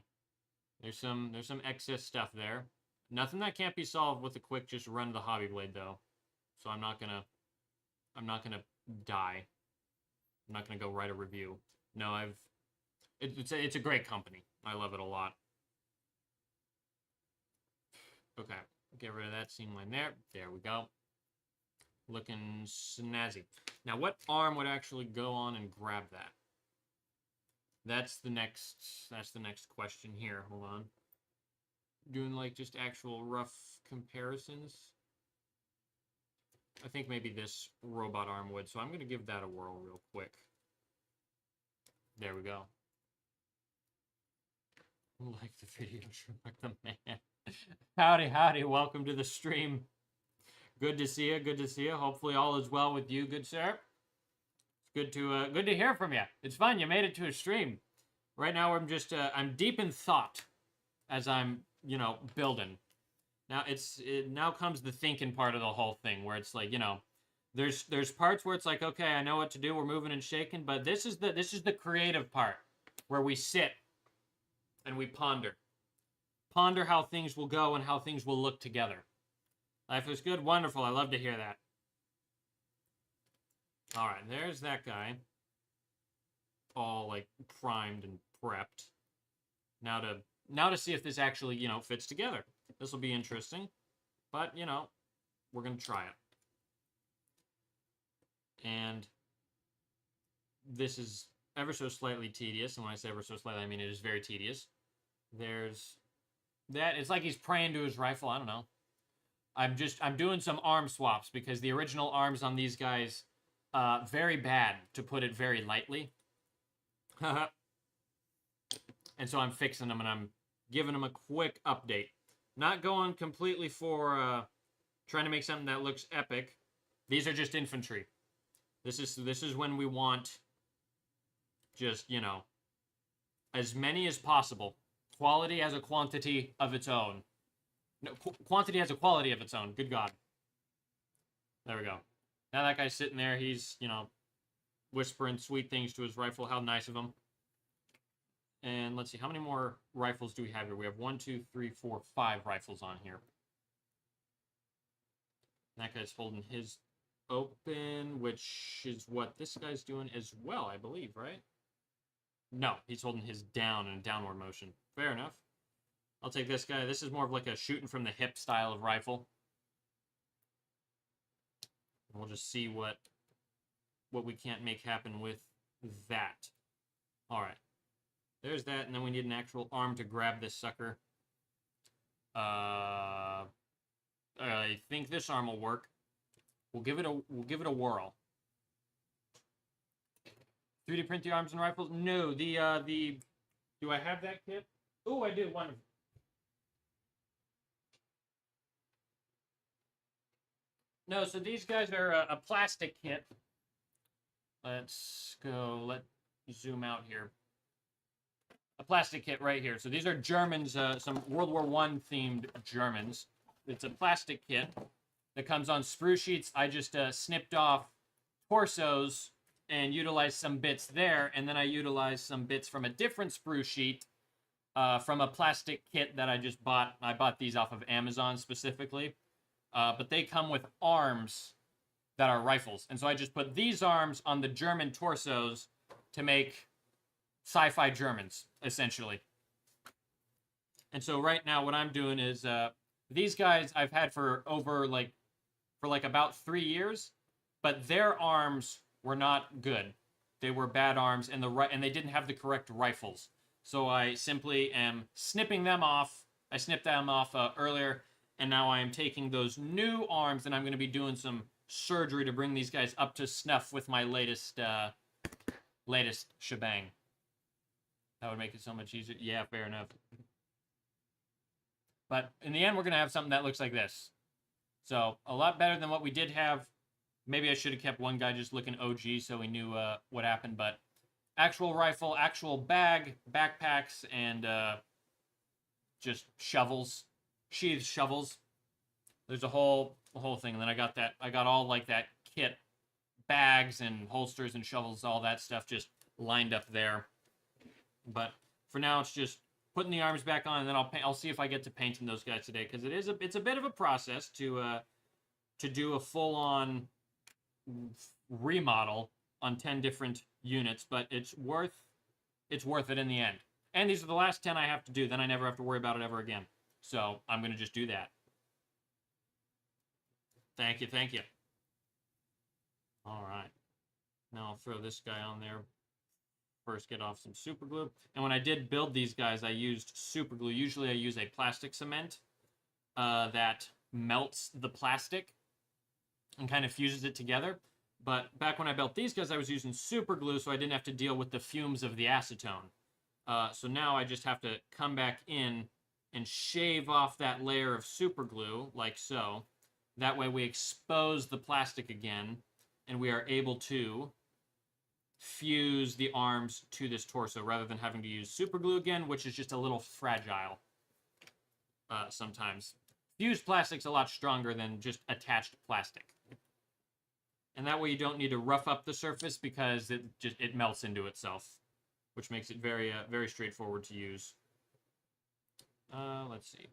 There's some excess stuff there. Nothing that can't be solved with a quick just run of the hobby blade, though. So I'm not gonna die. I'm not gonna go write a review. No, it's a great company. I love it a lot. Okay, get rid of that seam line there. There we go. Looking snazzy. Now, what arm would actually go on and grab that? That's the next question here. Hold on. Doing like just actual rough comparisons. I think maybe this robot arm would, so I'm going to give that a whirl real quick. There we go. Like the video, like the man. Howdy, welcome to the stream. Good to see you, Hopefully all is well with you, good sir. It's good to hear from you. It's fun, you made it to a stream. Right now I'm just, I'm deep in thought as I'm, building. Now, now comes the thinking part of the whole thing, where it's like, there's parts where it's like, okay, I know what to do, we're moving and shaking, but this is the creative part, where we sit and we ponder. Ponder how things will go and how things will look together. Life is good, wonderful, I love to hear that. Alright, there's that guy. All, like, primed and prepped. Now to see if this actually, fits together. This will be interesting. But, we're going to try it. And this is ever so slightly tedious. And when I say ever so slightly, I mean it is very tedious. There's that. It's like he's praying to his rifle. I don't know. I'm doing some arm swaps because the original arms on these guys, very bad, to put it very lightly. And so I'm fixing them and I'm giving them a quick update. Not going completely for trying to make something that looks epic. These are just infantry. This is when we want just, as many as possible. Quality has a quantity of its own. No, quantity has a quality of its own. Good God. There we go. Now that guy's sitting there, he's, whispering sweet things to his rifle. How nice of him. And let's see, how many more rifles do we have here? We have 1, 2, 3, 4, 5 rifles on here. That guy's holding his open, which is what this guy's doing as well, I believe, right? No, he's holding his down in a downward motion. Fair enough. I'll take this guy. This is more of like a shooting from the hip style of rifle. We'll just see what we can't make happen with that. All right. There's that, and then we need an actual arm to grab this sucker. I think this arm will work. We'll give it a whirl. 3D print the arms and rifles? No, do I have that kit? Oh, I do. Wonderful. No, so these guys are a plastic kit. Let's go. Let zoom out here. A plastic kit right here. So these are Germans, some World War I themed Germans. It's a plastic kit that comes on sprue sheets. I just snipped off torsos and utilized some bits there, and then I utilized some bits from a different sprue sheet from a plastic kit that I just bought. I bought these off of Amazon specifically, but they come with arms that are rifles. And so I just put these arms on the German torsos to make sci-fi Germans, essentially. And so right now what I'm doing is these guys I've had for about 3 years, but their arms were not good. They were bad arms, and they didn't have the correct rifles. So I simply am snipping them off. I snipped them off earlier, and now I am taking those new arms, and I'm going to be doing some surgery to bring these guys up to snuff with my latest shebang. That would make it so much easier. Yeah, fair enough. But in the end, we're going to have something that looks like this. So a lot better than what we did have. Maybe I should have kept one guy just looking OG so we knew what happened. But actual rifle, actual bag, backpacks, and just shovels, sheathed shovels. There's a whole thing. And then I got all like that kit, bags and holsters and shovels, all that stuff just lined up there. But for now, it's just putting the arms back on, and then I'll see if I get to painting those guys today, because it's a bit of a process to do a full-on remodel on 10 different units, but it's worth it in the end. And these are the last 10 I have to do. Then I never have to worry about it ever again. So I'm gonna just do that. Thank you. All right. Now I'll throw this guy on there. First, get off some super glue. And when I did build these guys, I used super glue. Usually I use a plastic cement that melts the plastic and kind of fuses it together. But back when I built these guys, I was using super glue, so I didn't have to deal with the fumes of the acetone. So now I just have to come back in and shave off that layer of super glue, like so. That way we expose the plastic again, and we are able to fuse the arms to this torso rather than having to use super glue again, which is just a little fragile sometimes. Fused plastic's a lot stronger than just attached plastic. And that way you don't need to rough up the surface because it melts into itself, which makes it very straightforward to use. Let's see.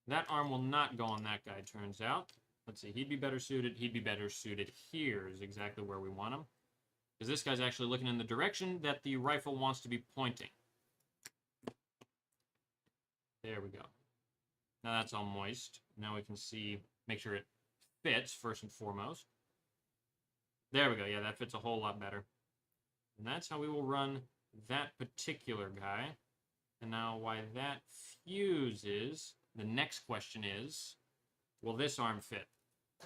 That arm will not go on that guy, turns out. Let's see. He'd be better suited here is exactly where we want him. Because this guy's actually looking in the direction that the rifle wants to be pointing. There we go. Now that's all moist. Now we can see, make sure it fits first and foremost. There we go. Yeah, that fits a whole lot better. And that's how we will run that particular guy. And now why that fuses, the next question is, will this arm fit?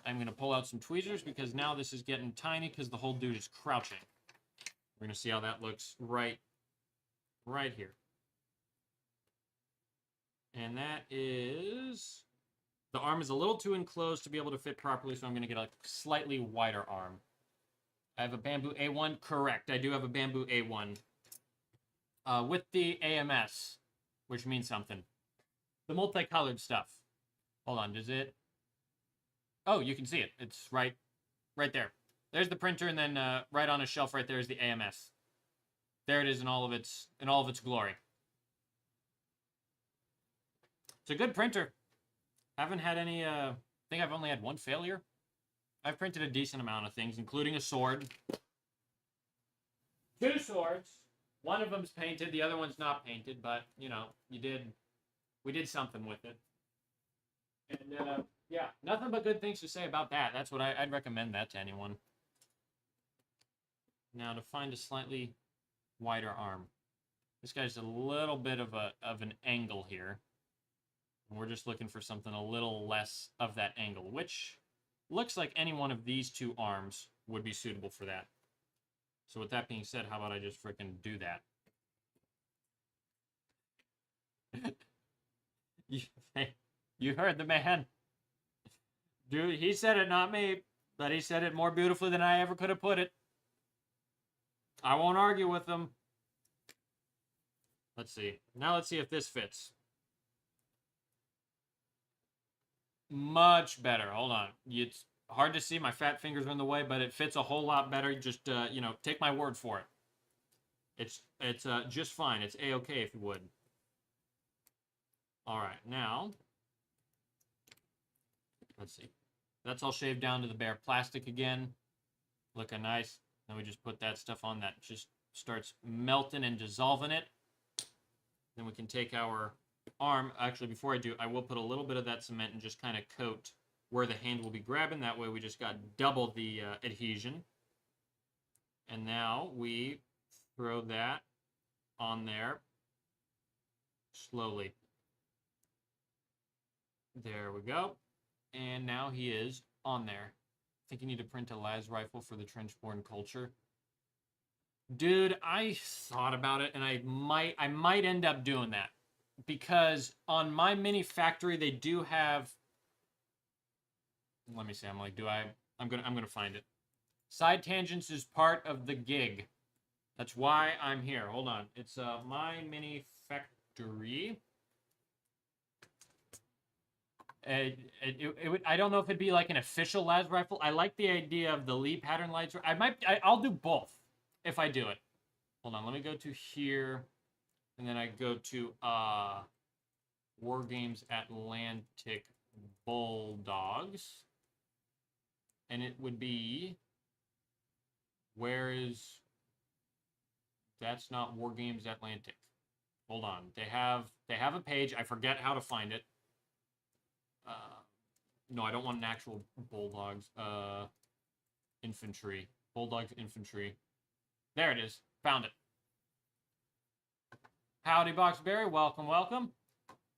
I'm going to pull out some tweezers because now this is getting tiny because the whole dude is crouching. We're going to see how that looks right here. And that is... The arm is a little too enclosed to be able to fit properly, so I'm going to get a slightly wider arm. I have a bamboo A1? Correct, I do have a bamboo A1. With the AMS, which means something. The multicolored stuff. Hold on, does it... Oh, you can see it. It's right there. There's the printer, and then right on a shelf right there is the AMS. There it is in all of its glory. It's a good printer. Haven't had any, I think I've only had one failure. I've printed a decent amount of things, including a sword. 2 swords. One of them's painted, the other one's not painted, but, you know, we did something with it. And, yeah, nothing but good things to say about that. That's what I'd recommend that to anyone. Now, to find a slightly wider arm. This guy's a little bit of an angle here. And we're just looking for something a little less of that angle, which looks like any one of these 2 arms would be suitable for that. So with that being said, how about I just frickin' do that? You heard the man. Dude, he said it, not me. But he said it more beautifully than I ever could have put it. I won't argue with him. Let's see. Now let's see if this fits. Much better. Hold on. It's hard to see. My fat fingers are in the way, but it fits a whole lot better. Just, you know, take my word for it. It's just fine. It's A-okay if you would. All right. Now, let's see. That's all shaved down to the bare plastic again. Looking nice. Then we just put that stuff on that just starts melting and dissolving it. Then we can take our arm. Actually, before I do, I will put a little bit of that cement and just kind of coat where the hand will be grabbing. That way we just got double the adhesion. And now we throw that on there slowly. There we go. And now he is on there. I think you need to print a las rifle for the trenchborn culture. Dude, I thought about it, and I might end up doing that. Because on my mini factory, they do have... Let me see, I'm like, I'm gonna find it. Side tangents is part of the gig. That's why I'm here. Hold on. It's my mini factory. I don't know if it'd be like an official las rifle. I like the idea of the Lee pattern lights. I'll do both if I do it. Hold on, let me go to here, and then I go to War Games Atlantic Bulldogs, and it would be that's not War Games Atlantic. Hold on, they have a page. I forget how to find it. No, I don't want an actual Bulldogs. Infantry. Bulldogs Infantry. There it is. Found it. Howdy, Boxberry. Welcome, welcome.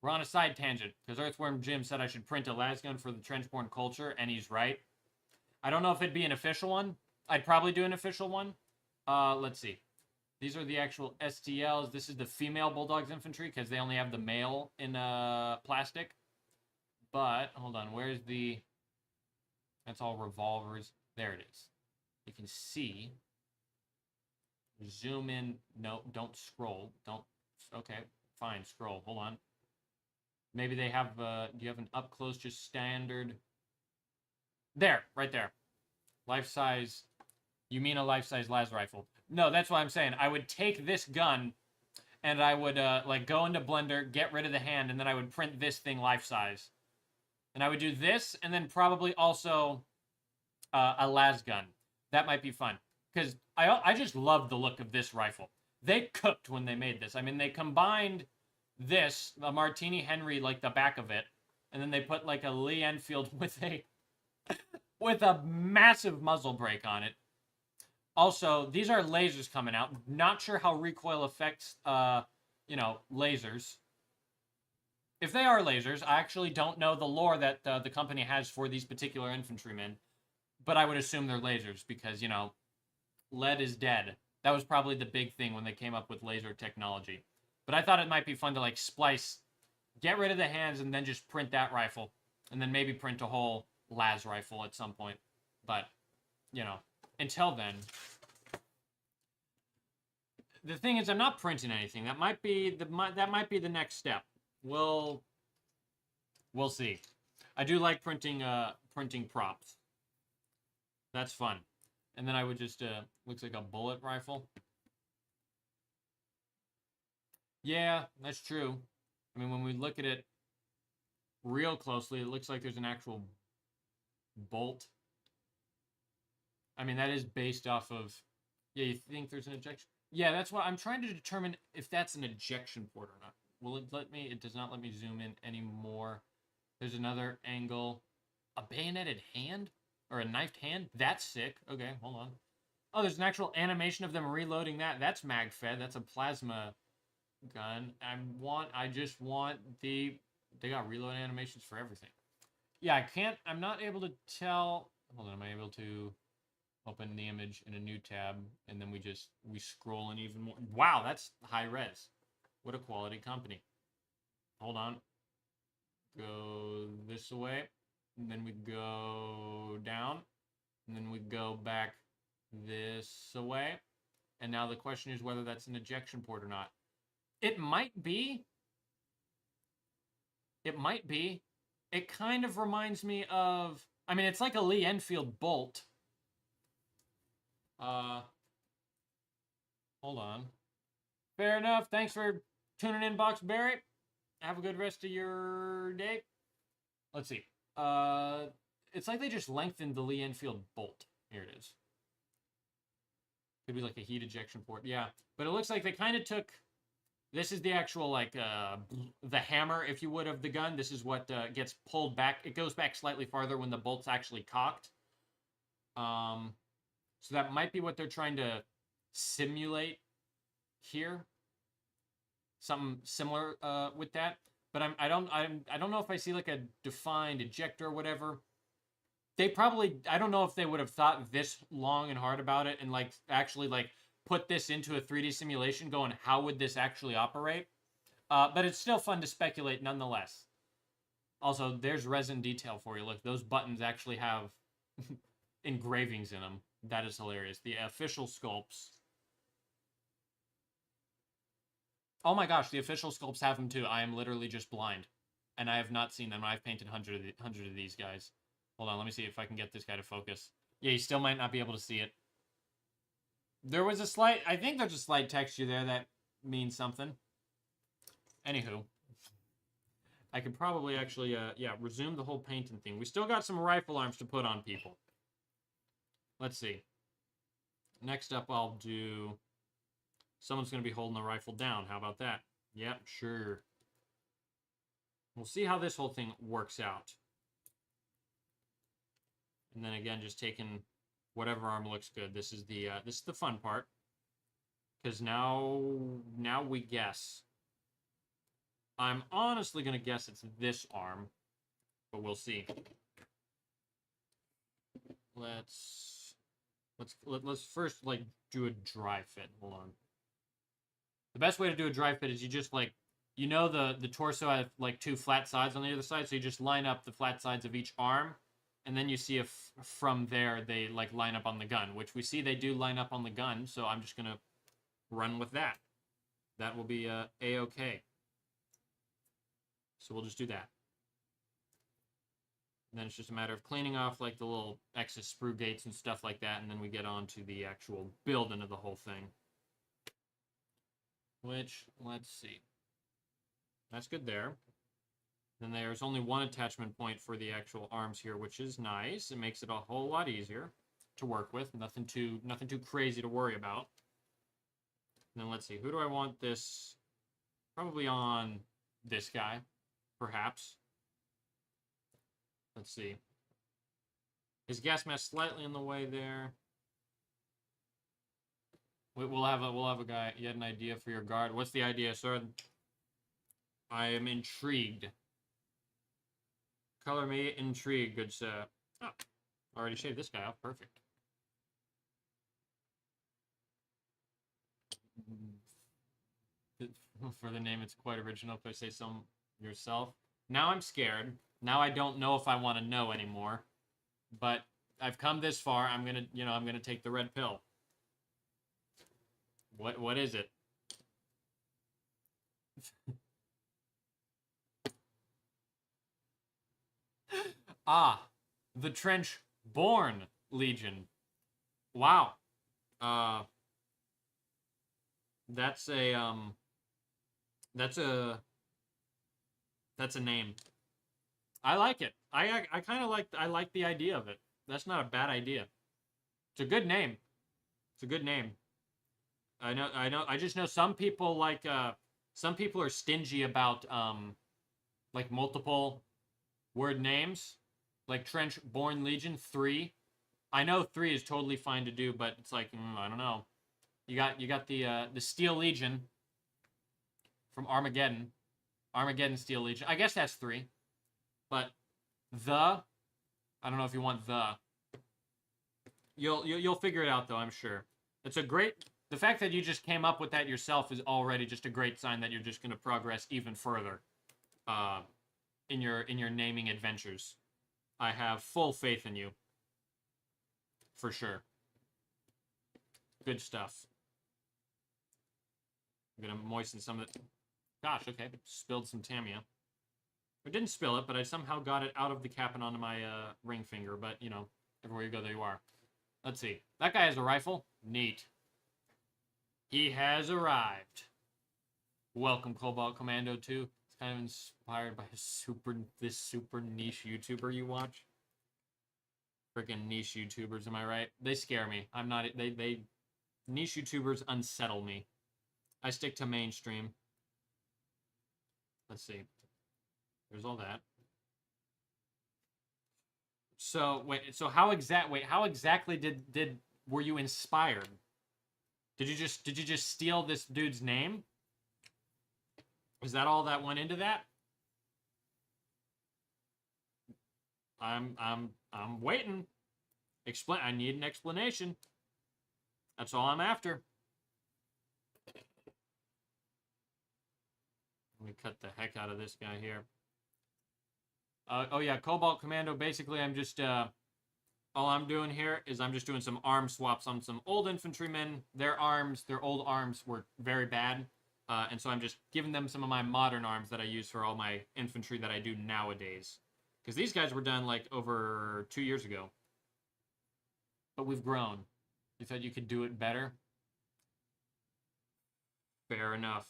We're on a side tangent, because Earthworm Jim said I should print a las gun for the trenchborn culture, and he's right. I don't know if it'd be an official one. I'd probably do an official one. Let's see. These are the actual STLs. This is the female Bulldogs Infantry, because they only have the male in plastic. But, hold on, where's the... That's all revolvers. There it is. You can see. Zoom in. No, don't scroll. Don't... Okay, fine, scroll. Hold on. Maybe they have... do you have an up-close, just standard... There, right there. Life-size... You mean a life-size las rifle. No, that's what I'm saying. I would take this gun, and I would, like, go into Blender, get rid of the hand, and then I would print this thing life-size. And I would do this, and then probably also a las gun. That might be fun. Because I just love the look of this rifle. They cooked when they made this. I mean, they combined this, a Martini Henry, like the back of it, and then they put like a Lee Enfield with a massive muzzle brake on it. Also, these are lasers coming out. Not sure how recoil affects, lasers. If they are lasers, I actually don't know the lore that the company has for these particular infantrymen. But I would assume they're lasers because, you know, lead is dead. That was probably the big thing when they came up with laser technology. But I thought it might be fun to, like, splice, get rid of the hands, and then just print that rifle. And then maybe print a whole las rifle at some point. But, you know, until then... The thing is, I'm not printing anything. That might be the next step. We'll see. I do like printing props. That's fun. And then I would just looks like a bullet rifle. Yeah, that's true. I mean, when we look at it, real closely, it looks like there's an actual bolt. I mean, that is based off of... Yeah, you think there's an ejection? Yeah, that's what I'm trying to determine if that's an ejection port or not. Will it let me? It does not let me zoom in anymore. There's another angle. A bayoneted hand? Or a knifed hand? That's sick. Okay, hold on. Oh, there's an actual animation of them reloading that. That's mag-fed. That's a plasma gun. I just want the... They got reload animations for everything. Yeah, I'm not able to tell... Hold on, am I able to open the image in a new tab, and then we scroll in even more? Wow, that's high res. What a quality company. Hold on. Go this way, and then we go down, and then we go back this way. And now the question is whether that's an ejection port or not. It might be. It might be. It kind of reminds me of... I mean, it's like a Lee Enfield bolt. Hold on. Fair enough. Thanks for tuning in, Boxberry. Have a good rest of your day. Let's see. It's like they just lengthened the Lee Enfield bolt. Here it is. Could be like a heat ejection port. Yeah. But it looks like they kind of took... This is the actual, like, the hammer, if you would, of the gun. This is what gets pulled back. It goes back slightly farther when the bolt's actually cocked. So that might be what they're trying to simulate here. Something similar with that. But I don't know if I see, like, a defined ejector or whatever. They probably... I don't know if they would have thought this long and hard about it and, like, actually, like... put this into a 3D simulation going, how would this actually operate? But it's still fun to speculate nonetheless. Also, there's resin detail for you. Look, those buttons actually have engravings in them. That is hilarious. The official sculpts. Oh my gosh, the official sculpts have them too. I am literally just blind. And I have not seen them. I've painted hundreds of these guys. Hold on, let me see if I can get this guy to focus. Yeah, you still might not be able to see it. There was a slight... I think there's a slight texture there that means something. Anywho. I could probably actually, resume the whole painting thing. We still got some rifle arms to put on people. Let's see. Next up, I'll do... Someone's going to be holding the rifle down. How about that? Yep, sure. We'll see how this whole thing works out. And then again, just taking... whatever arm looks good. This is the fun part. Because now we guess. I'm honestly gonna guess it's this arm, but we'll see. Let's first like do a dry fit. Hold on. The best way to do a dry fit is you just like, you know, the torso has like two flat sides on the other side, so you just line up the flat sides of each arm. And then you see if from there they like line up on the gun, which we see they do line up on the gun. So I'm just going to run with that. That will be A-okay. So we'll just do that. And then it's just a matter of cleaning off like the little excess sprue gates and stuff like that. And then we get on to the actual building of the whole thing. Which, let's see. That's good there. Then there's only one attachment point for the actual arms here, which is nice. It makes it a whole lot easier to work with. Nothing too crazy to worry about. And then let's see, who do I want this? Probably on this guy, perhaps. Let's see. His gas mask slightly in the way there. We'll have a guy. You had an idea for your guard. What's the idea, sir? I am intrigued. Color me intrigued, good sir. Oh, already shaved this guy off. Perfect. For the name, it's quite original. If I say some yourself. Now I'm scared. Now I don't know if I want to know anymore. But I've come this far. I'm gonna take the red pill. What is it? Ah, the Trench-born Legion. Wow. That's a name. I like it. I kind of like the idea of it. That's not a bad idea. It's a good name. It's a good name. I just know some people some people are stingy about like multiple word names. Like Trench Born Legion 3. I know 3 is totally fine to do, but it's like I don't know. You got the Steel Legion from Armageddon. Armageddon Steel Legion. I guess that's 3. But I don't know if you want the. You'll figure it out though, I'm sure. It's a great. The fact that you just came up with that yourself is already just a great sign that you're just going to progress even further, in your naming adventures. I have full faith in you. For sure. Good stuff. I'm gonna moisten some of it. Gosh, okay. Spilled some Tamiya. I didn't spill it, but I somehow got it out of the cap and onto my ring finger. But, you know, everywhere you go, there you are. Let's see. That guy has a rifle. Neat. He has arrived. Welcome, Cobalt Commando 2. It's kind of inspired by this super niche YouTuber you watch. Freaking niche YouTubers, am I right? They scare me. I'm not... They niche YouTubers unsettle me. I stick to mainstream. Let's see. There's all that. So how exactly were you inspired? Did you just steal this dude's name? Is that all that went into that? I'm waiting. I need an explanation. That's all I'm after. Let me cut the heck out of this guy here. Oh yeah, Cobalt Commando. Basically, I'm just all I'm doing here is I'm just doing some arm swaps on some old infantrymen. Their old arms were very bad, and so I'm just giving them some of my modern arms that I use for all my infantry that I do nowadays. Because these guys were done like over 2 years ago, but we've grown. You thought you could do it better? Fair enough.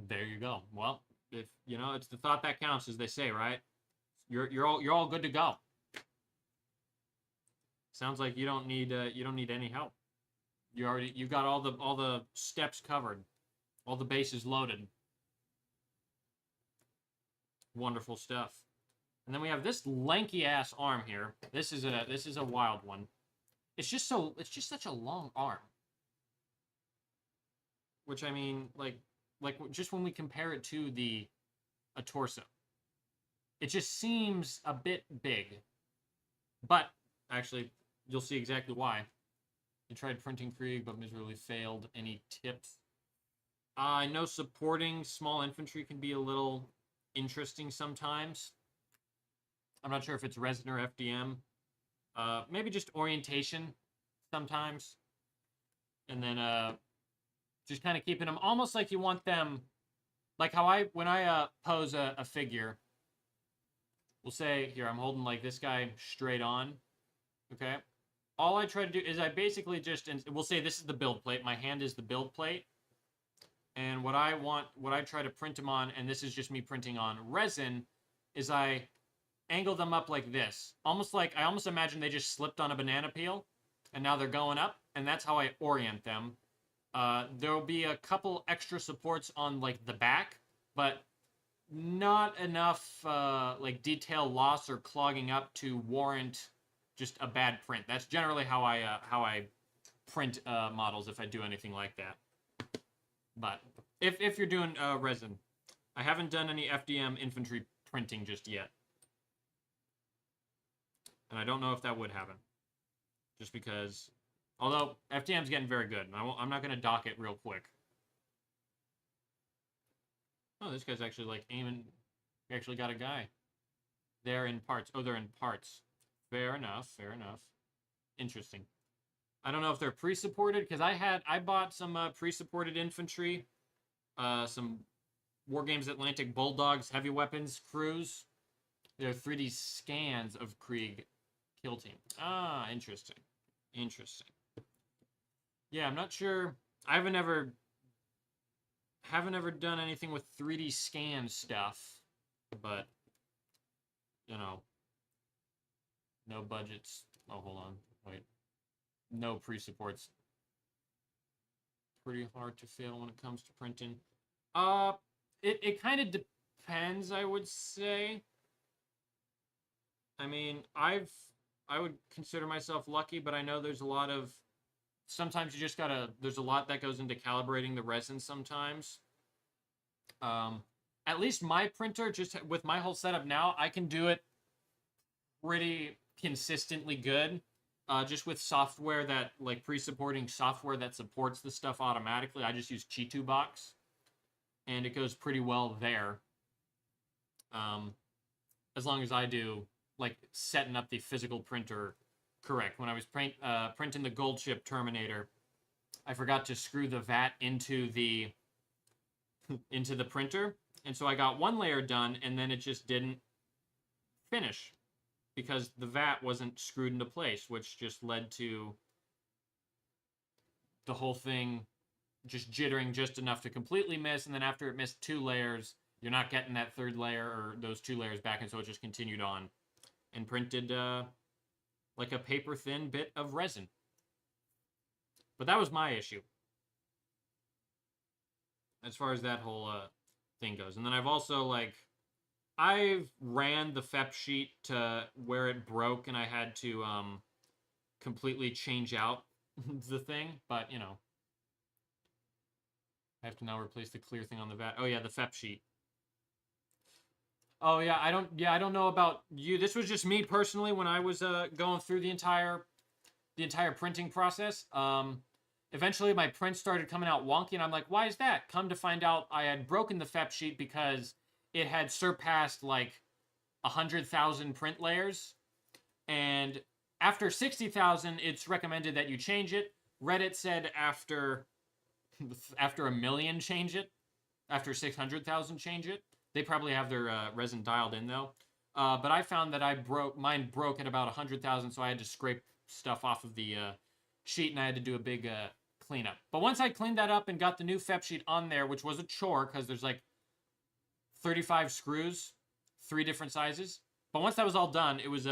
There you go. Well, if you know, it's the thought that counts, as they say, right? You're all good to go. Sounds like you don't need any help. You got all the steps covered, all the bases loaded. Wonderful stuff. And then we have this lanky ass arm here. This is a wild one. It's just such a long arm. Which, I mean, like just when we compare it to a torso, it just seems a bit big. But actually, you'll see exactly why. You tried printing Krieg, but miserably failed. Any tips? I know supporting small infantry can be a little interesting sometimes. I'm not sure if it's resin or FDM. Maybe just orientation sometimes. And then just kind of keeping them almost like you want them, like how when I pose a figure, we'll say, here, I'm holding like this guy straight on, okay? All I try to do is I basically just, and we'll say this is the build plate, my hand is the build plate, and what I try to print them on, and this is just me printing on resin, is I angle them up like this. I almost imagine they just slipped on a banana peel, and now they're going up, and that's how I orient them. There will be a couple extra supports on like the back, but not enough like detail loss or clogging up to warrant just a bad print. That's generally how I print models if I do anything like that. But if you're doing resin, I haven't done any FDM infantry printing just yet, and I don't know if that would happen, just because. Although, FTM's getting very good. I'm not going to dock it real quick. Oh, this guy's actually, like, aiming. We actually got a guy. They're in parts. Oh, they're in parts. Fair enough. Fair enough. Interesting. I don't know if they're pre-supported, because I bought some pre-supported infantry. Some Wargames Atlantic Bulldogs heavy weapons crews. They're 3D scans of Krieg kill team. Ah, interesting. Interesting. Yeah, I'm not sure. I haven't ever done anything with 3D scan stuff, but you know, no budgets. Oh, hold on. Wait. No pre-supports. Pretty hard to fail when it comes to printing. It kind of depends, I would say. I mean, I would consider myself lucky, but I know there's a lot of, sometimes you just gotta, there's a lot that goes into calibrating the resin sometimes. At least my printer, just with my whole setup now, I can do it pretty consistently good. Just with software that, like, pre-supporting software that supports the stuff automatically. I just use Chitu Box, and it goes pretty well there. As long as I do, like, setting up the physical printer correct. When I was printing the gold chip Terminator, I forgot to screw the vat into the printer, and so I got one layer done, and then it just didn't finish because the vat wasn't screwed into place, which just led to the whole thing just jittering just enough to completely miss, and then after it missed 2 layers, you're not getting that 3rd layer or those 2 layers back, and so it just continued on and printed like a paper-thin bit of resin. But that was my issue as far as that whole thing goes. And then I've also, like, I've ran the FEP sheet to where it broke, and I had to completely change out the thing. But, you know, I have to now replace the clear thing on the vat. Oh yeah, the FEP sheet. Oh yeah, I don't know about you. This was just me personally when I was going through the entire printing process. Eventually my prints started coming out wonky, and I'm like, why is that? Come to find out, I had broken the FEP sheet because it had surpassed like 100,000 print layers, and after 60,000, it's recommended that you change it. Reddit said after 1 million, change it. After 600,000, change it. They probably have their resin dialed in though. But I found that mine broke at about 100,000, so I had to scrape stuff off of the sheet, and I had to do a big cleanup. But once I cleaned that up and got the new FEP sheet on there, which was a chore because there's like 35 screws, 3 different sizes. But once that was all done, it was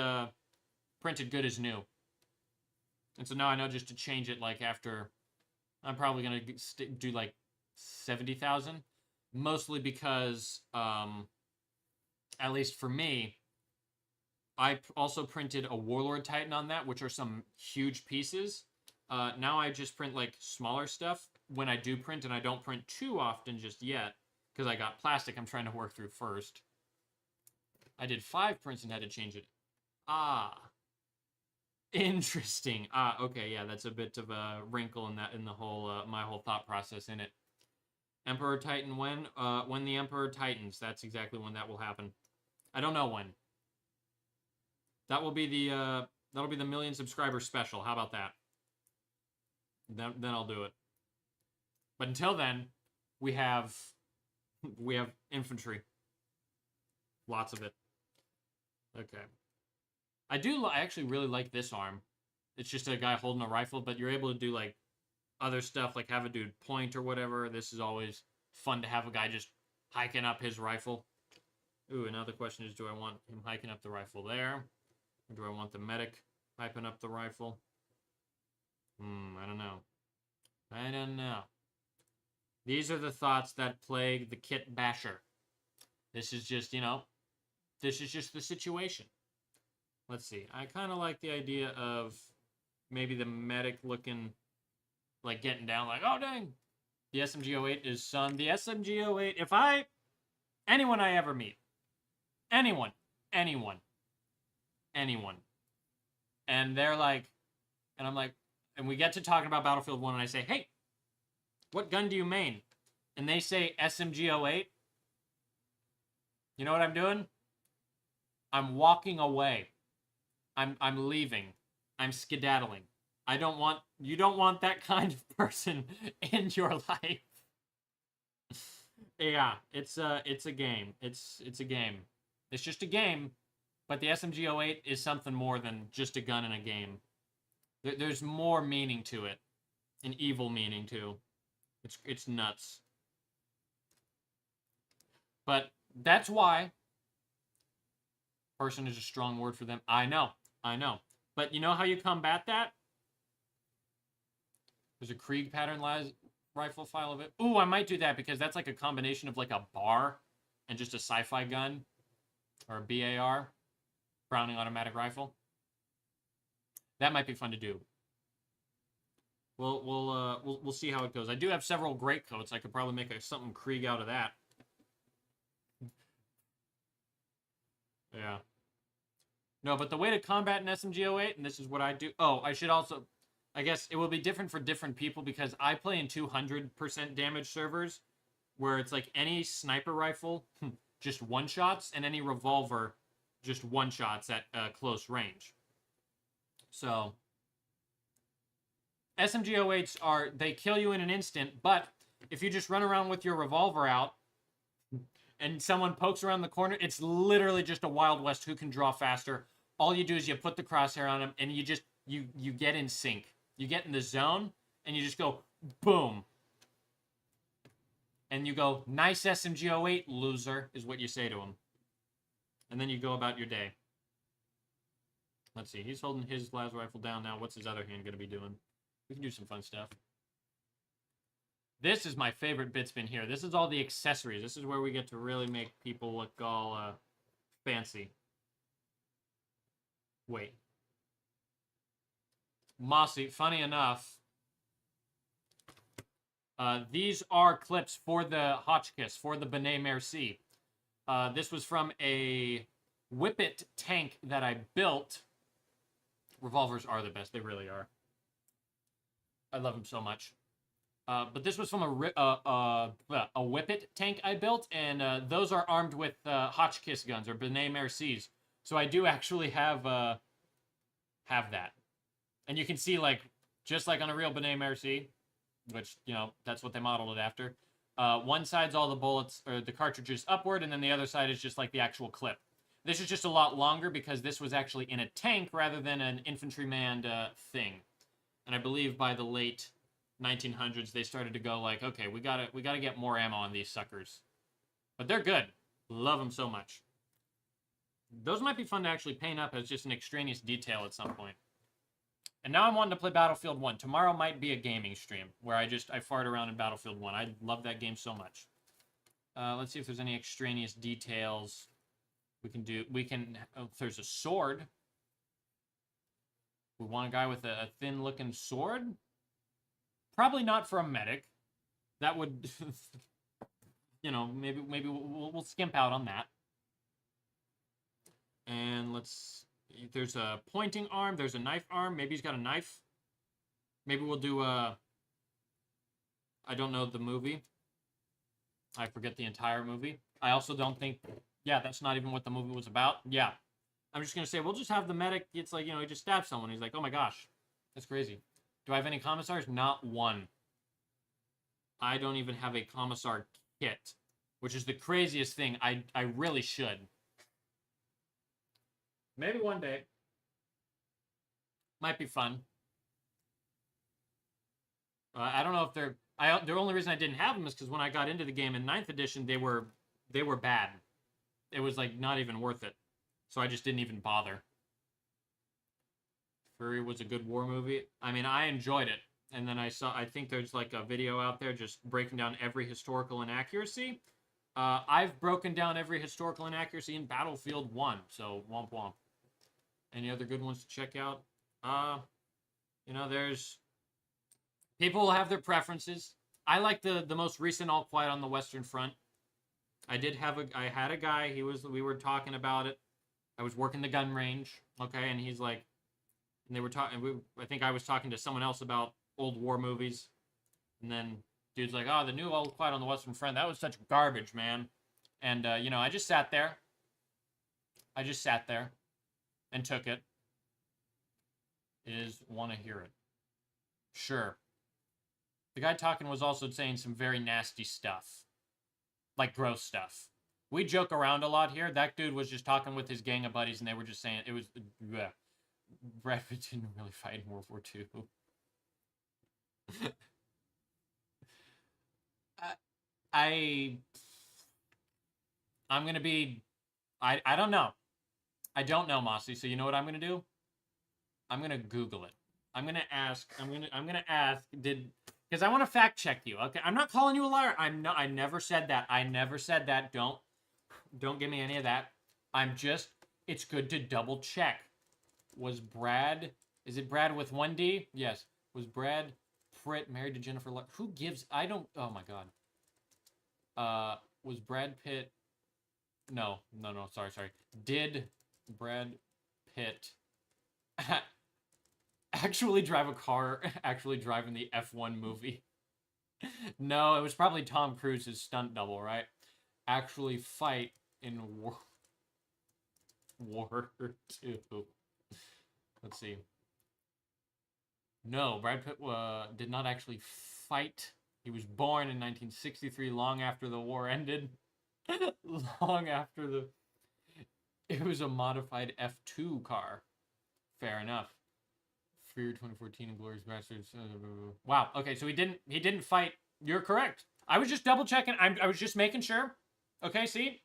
printed good as new. And so now I know just to change it, like, after, I'm probably going to do like 70,000. Mostly because, at least for me, I also printed a Warlord Titan on that, which are some huge pieces. Now I just print, like, smaller stuff when I do print, and I don't print too often just yet, because I got plastic I'm trying to work through first. I did 5 prints and had to change it. Ah. Interesting. Ah, okay, yeah, that's a bit of a wrinkle in the whole, my whole thought process in it. Emperor Titan when? When the Emperor Titans. That's exactly when that will happen. I don't know when. That will be the, that'll be the 1,000,000 subscriber special. How about that? Then I'll do it. But until then, we have infantry. Lots of it. Okay. I actually really like this arm. It's just a guy holding a rifle, but you're able to do, like, other stuff, like have a dude point or whatever. This is always fun to have a guy just hiking up his rifle. Ooh, and now the question is, do I want him hiking up the rifle there? Or do I want the medic hiking up the rifle? I don't know. I don't know. These are the thoughts that plague the kit basher. This is just, you know, this is just the situation. Let's see. I kind of like the idea of maybe the medic looking, like, getting down, like, oh, dang. The SMG-08 is son. The SMG-08, anyone I ever meet, anyone, and they're like, and I'm like, and we get to talking about Battlefield 1, and I say, hey, what gun do you main? And they say SMG-08. You know what I'm doing? I'm walking away. I'm leaving. I'm skedaddling. You don't want that kind of person in your life. Yeah, it's a game. It's a game. It's just a game, but the SMG-08 is something more than just a gun in a game. There's more meaning to it. An evil meaning too. It's nuts. But that's why Person is a strong word for them. I know. But you know how you combat that? There's a Krieg pattern rifle file of it. Ooh, I might do that because that's like a combination of like a bar and just a sci-fi gun or a BAR, Browning automatic rifle. That might be fun to do. We'll see how it goes. I do have several great coats. I could probably make something Krieg out of that. Yeah. No, but the way to combat an SMG-08, and this is what I do. Oh, I should also, I guess it will be different for different people because I play in 200% damage servers, where it's like any sniper rifle, just one shots, and any revolver, just one shots at close range. So SMG-08s they kill you in an instant, but if you just run around with your revolver out and someone pokes around the corner, it's literally just a Wild West who can draw faster. All you do is you put the crosshair on them and you just, you get in sync. You get in the zone and you just go, boom. And you go, nice SMG-08, loser, is what you say to him. And then you go about your day. Let's see, he's holding his las rifle down now. What's his other hand going to be doing? We can do some fun stuff. This is my favorite bit spin here. This is all the accessories. This is where we get to really make people look all fancy. Wait. Mossy, funny enough, these are clips for the Hotchkiss, for the Benet Merci. This was from a Whippet tank that I built. Revolvers are the best. They really are. I love them so much. But this was from a Whippet tank I built, and those are armed with Hotchkiss guns, or Benet Mercis. So I do actually have that. And you can see, like, just like on a real Benet Merci, which, you know, that's what they modeled it after. One side's all the bullets, or the cartridges upward, and then the other side is just like the actual clip. This is just a lot longer because this was actually in a tank rather than an infantry-manned thing. And I believe by the late 1900s, they started to go like, okay, we gotta get more ammo on these suckers. But they're good. Love them so much. Those might be fun to actually paint up as just an extraneous detail at some point. And now I'm wanting to play Battlefield 1. Tomorrow might be a gaming stream where I fart around in Battlefield 1. I love that game so much. Let's see if there's any extraneous details we can do. If there's a sword. We want a guy with a thin-looking sword? Probably not for a medic. That would, you know, maybe we'll skimp out on that. And there's a pointing arm, there's a knife arm. Maybe he's got a knife. Maybe we'll do I don't know the movie. I forget the entire movie. I also don't think, yeah, that's not even what the movie was about. Yeah. I'm just going to say, we'll just have the medic, it's like, you know, he just stabs someone. He's like, oh my gosh, that's crazy. Do I have any commissars? Not one. I don't even have a commissar kit, which is the craziest thing. I really should. Maybe one day. Might be fun. I don't know if they're... the only reason I didn't have them is because when I got into the game in 9th edition, they were bad. It was, like, not even worth it. So I just didn't even bother. Fury was a good war movie. I mean, I enjoyed it. And then I think there's, like, a video out there just breaking down every historical inaccuracy. I've broken down every historical inaccuracy in Battlefield 1, so womp womp. Any other good ones to check out? You know, people will have their preferences. I like the most recent All Quiet on the Western Front. I had a guy, we were talking about it. I was working the gun range, okay, and he's like, and they were talking, I think I was talking to someone else about old war movies, and then dude's like, oh, the new All Quiet on the Western Front, that was such garbage, man. And, you know, I just sat there and took it. Want to hear it. Sure. The guy talking was also saying some very nasty stuff. Like gross stuff. We joke around a lot here. That dude was just talking with his gang of buddies and they were just saying, it was... Bleh. Brad Pitt didn't really fight in World War II. I'm gonna be... I don't know. I don't know, Mossy. So you know what I'm gonna do? I'm gonna Google it. I'm gonna ask. I'm gonna ask. Because I want to fact check you. Okay, I'm not calling you a liar. I never said that. I never said that. Don't give me any of that. I'm just. It's good to double check. Was Brad? Is it Brad with 1D? Yes. Was Brad Pitt married to Jennifer? Who gives? I don't. Oh my god. Was Brad Pitt? No. Sorry. Did Brad Pitt actually drive a car? Actually drive in the F1 movie? No, it was probably Tom Cruise's stunt double, right? Actually fight in War 2. Let's see. No, Brad Pitt did not actually fight. He was born in 1963, long after the war ended. Long after the... It was a modified F2 car. Fair enough. Fear 2014 and Glorious Bastards. Wow. Okay, so he didn't fight. You're correct. I was just double checking. I was just making sure. Okay, see?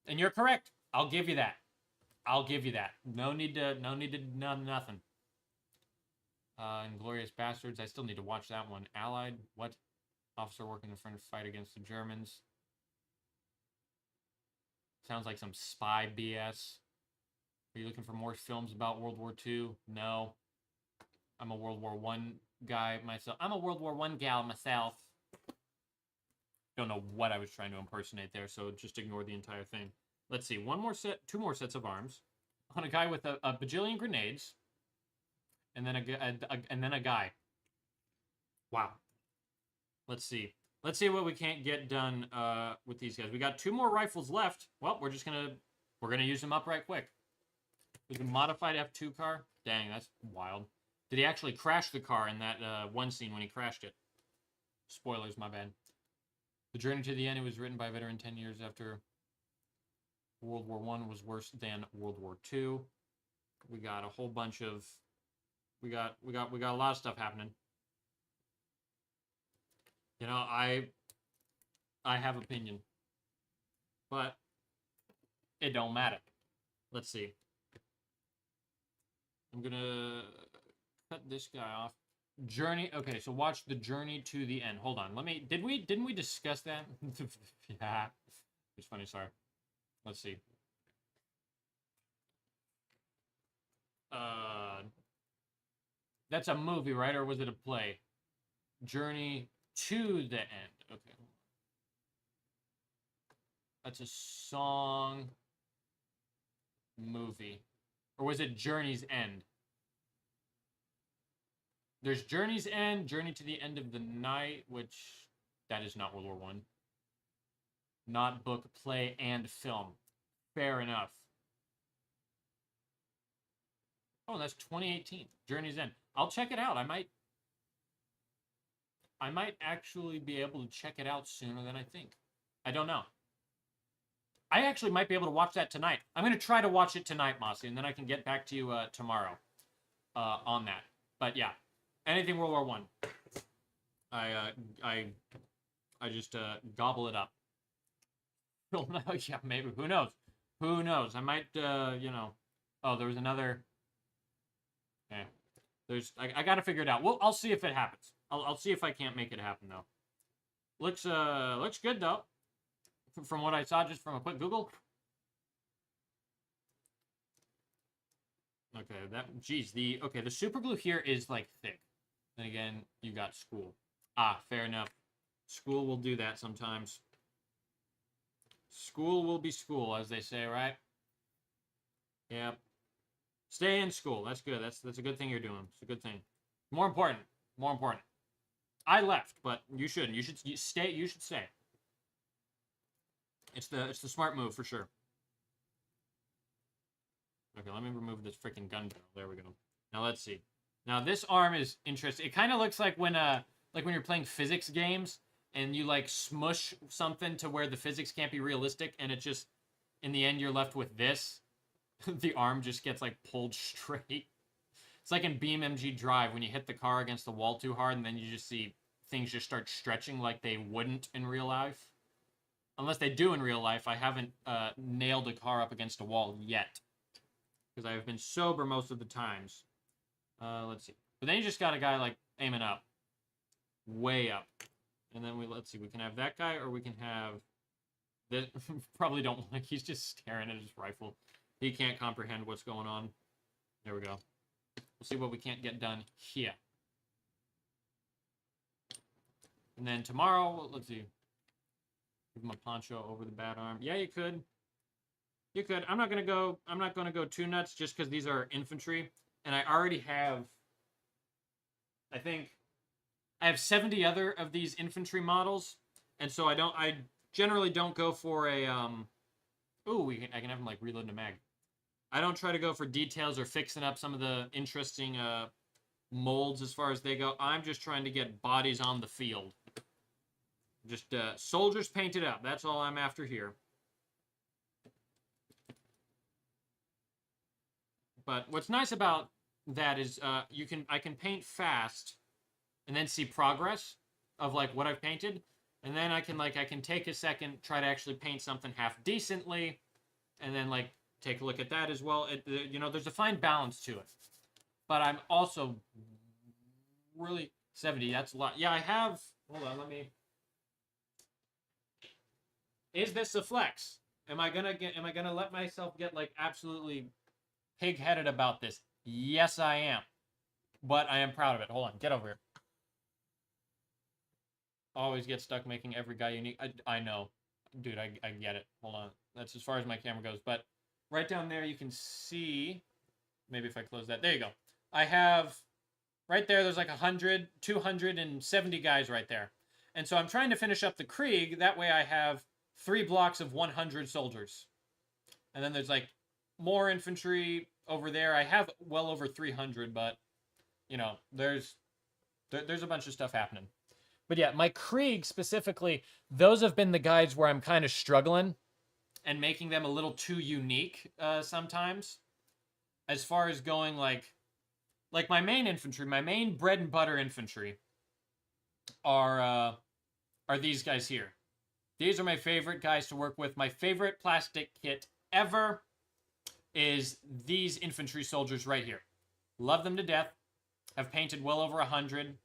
And you're correct. I'll give you that. No need to nothing. Inglorious Bastards. I still need to watch that one. Allied. What? Officer working in front of fight against the Germans. Sounds like some spy BS. Are you looking for more films about World War II? No. I'm a World War I guy myself. I'm a World War I gal myself. Don't know what I was trying to impersonate there, so just ignore the entire thing. Let's see. Two more sets of arms. On a guy with a bajillion grenades. And then a guy. Wow. Let's see. Let's see what we can't get done with these guys. We got 2 more rifles left. Well, we're gonna use them up right quick. With a modified F2 car. Dang, that's wild. Did he actually crash the car in that one scene when he crashed it? Spoilers, my bad. The Journey to the End, it was written by a veteran 10 years after World War I was worse than World War II. We got a whole bunch of... We got a lot of stuff happening. You know, I have opinion. But it don't matter. Let's see. I'm gonna cut this guy off. Journey. Okay, so watch The Journey to the End. Hold on. Didn't we discuss that? Yeah. It's funny, sorry. Let's see. That's a movie, right? Or was it a play? Journey to the End. Okay. That's a song. Movie. Or was it Journey's End? There's Journey's End, Journey to the End of the Night, which that is not World War I. Not book, play, and film. Fair enough. Oh, that's 2018. Journey's End. I'll check it out. I might actually be able to check it out sooner than I think. I don't know. I actually might be able to watch that tonight. I'm going to try to watch it tonight, Mossy, and then I can get back to you tomorrow on that. But yeah, anything World War I just gobble it up. Yeah, maybe. Who knows? Who knows? I might, you know. Oh, there was another. Yeah, I got to figure it out. Well, I'll see if it happens. I'll see if I can't make it happen though. Looks good though. From what I saw, just from a quick Google. Okay, the super glue here is like thick. Then again, you got school. Ah, fair enough. School will do that sometimes. School will be school, as they say, right? Yep. Stay in school. That's good. That's a good thing you're doing. It's a good thing. More important. I left, but you shouldn't. You should stay. You should stay. It's the smart move for sure. Okay, let me remove this freaking gun barrel. There we go. Now let's see. Now this arm is interesting. It kind of looks like when you're playing physics games and you like smush something to where the physics can't be realistic, and it just in the end you're left with this. The arm just gets like pulled straight. It's like in BeamNG Drive when you hit the car against the wall too hard, and then you just see things just start stretching like they wouldn't in real life. Unless they do in real life. I haven't nailed a car up against a wall yet. because I've been sober most of the times. Let's see. But then you just got a guy like aiming up, way up, and then let's see. We can have that guy, or we can have this. Probably don't like. He's just staring at his rifle. He can't comprehend what's going on. There we go. We'll see what we can't get done here. And then tomorrow, let's see. Give him a poncho over the bad arm. Yeah, you could. You could. I'm not gonna go too nuts just because these are infantry, and I already have. I think I have 70 other of these infantry models, and so I generally don't go for a Ooh, I can have him like reloading a mag. I don't try to go for details or fixing up some of the interesting molds as far as they go. I'm just trying to get bodies on the field. Just soldiers painted up. That's all I'm after here. But what's nice about that is I can paint fast and then see progress of like what I've painted, and then I can take a second, try to actually paint something half decently, and then like take a look at that as well. There's a fine balance to it. But I'm also really 70. That's a lot. Yeah, I have. Hold on, let me. Is this a flex? Am I gonna let myself get like absolutely pig-headed about this? Yes, I am. But I am proud of it. Hold on, get over here. Always get stuck making every guy unique. I know. Dude, I get it. Hold on. That's as far as my camera goes. But right down there you can see, maybe if I close that. There you go. I have, right there's like 100, 270 guys right there. And so I'm trying to finish up the Krieg. That way I have 3 blocks of 100 soldiers. And then there's like more infantry over there. I have well over 300, but, there's a bunch of stuff happening. But yeah, my Krieg specifically, those have been the guys where I'm kind of struggling and making them a little too unique sometimes. As far as going like my main infantry, my main bread and butter infantry are these guys here. These are my favorite guys to work with. My favorite plastic kit ever is these infantry soldiers right here. Love them to death. I've painted well over 100.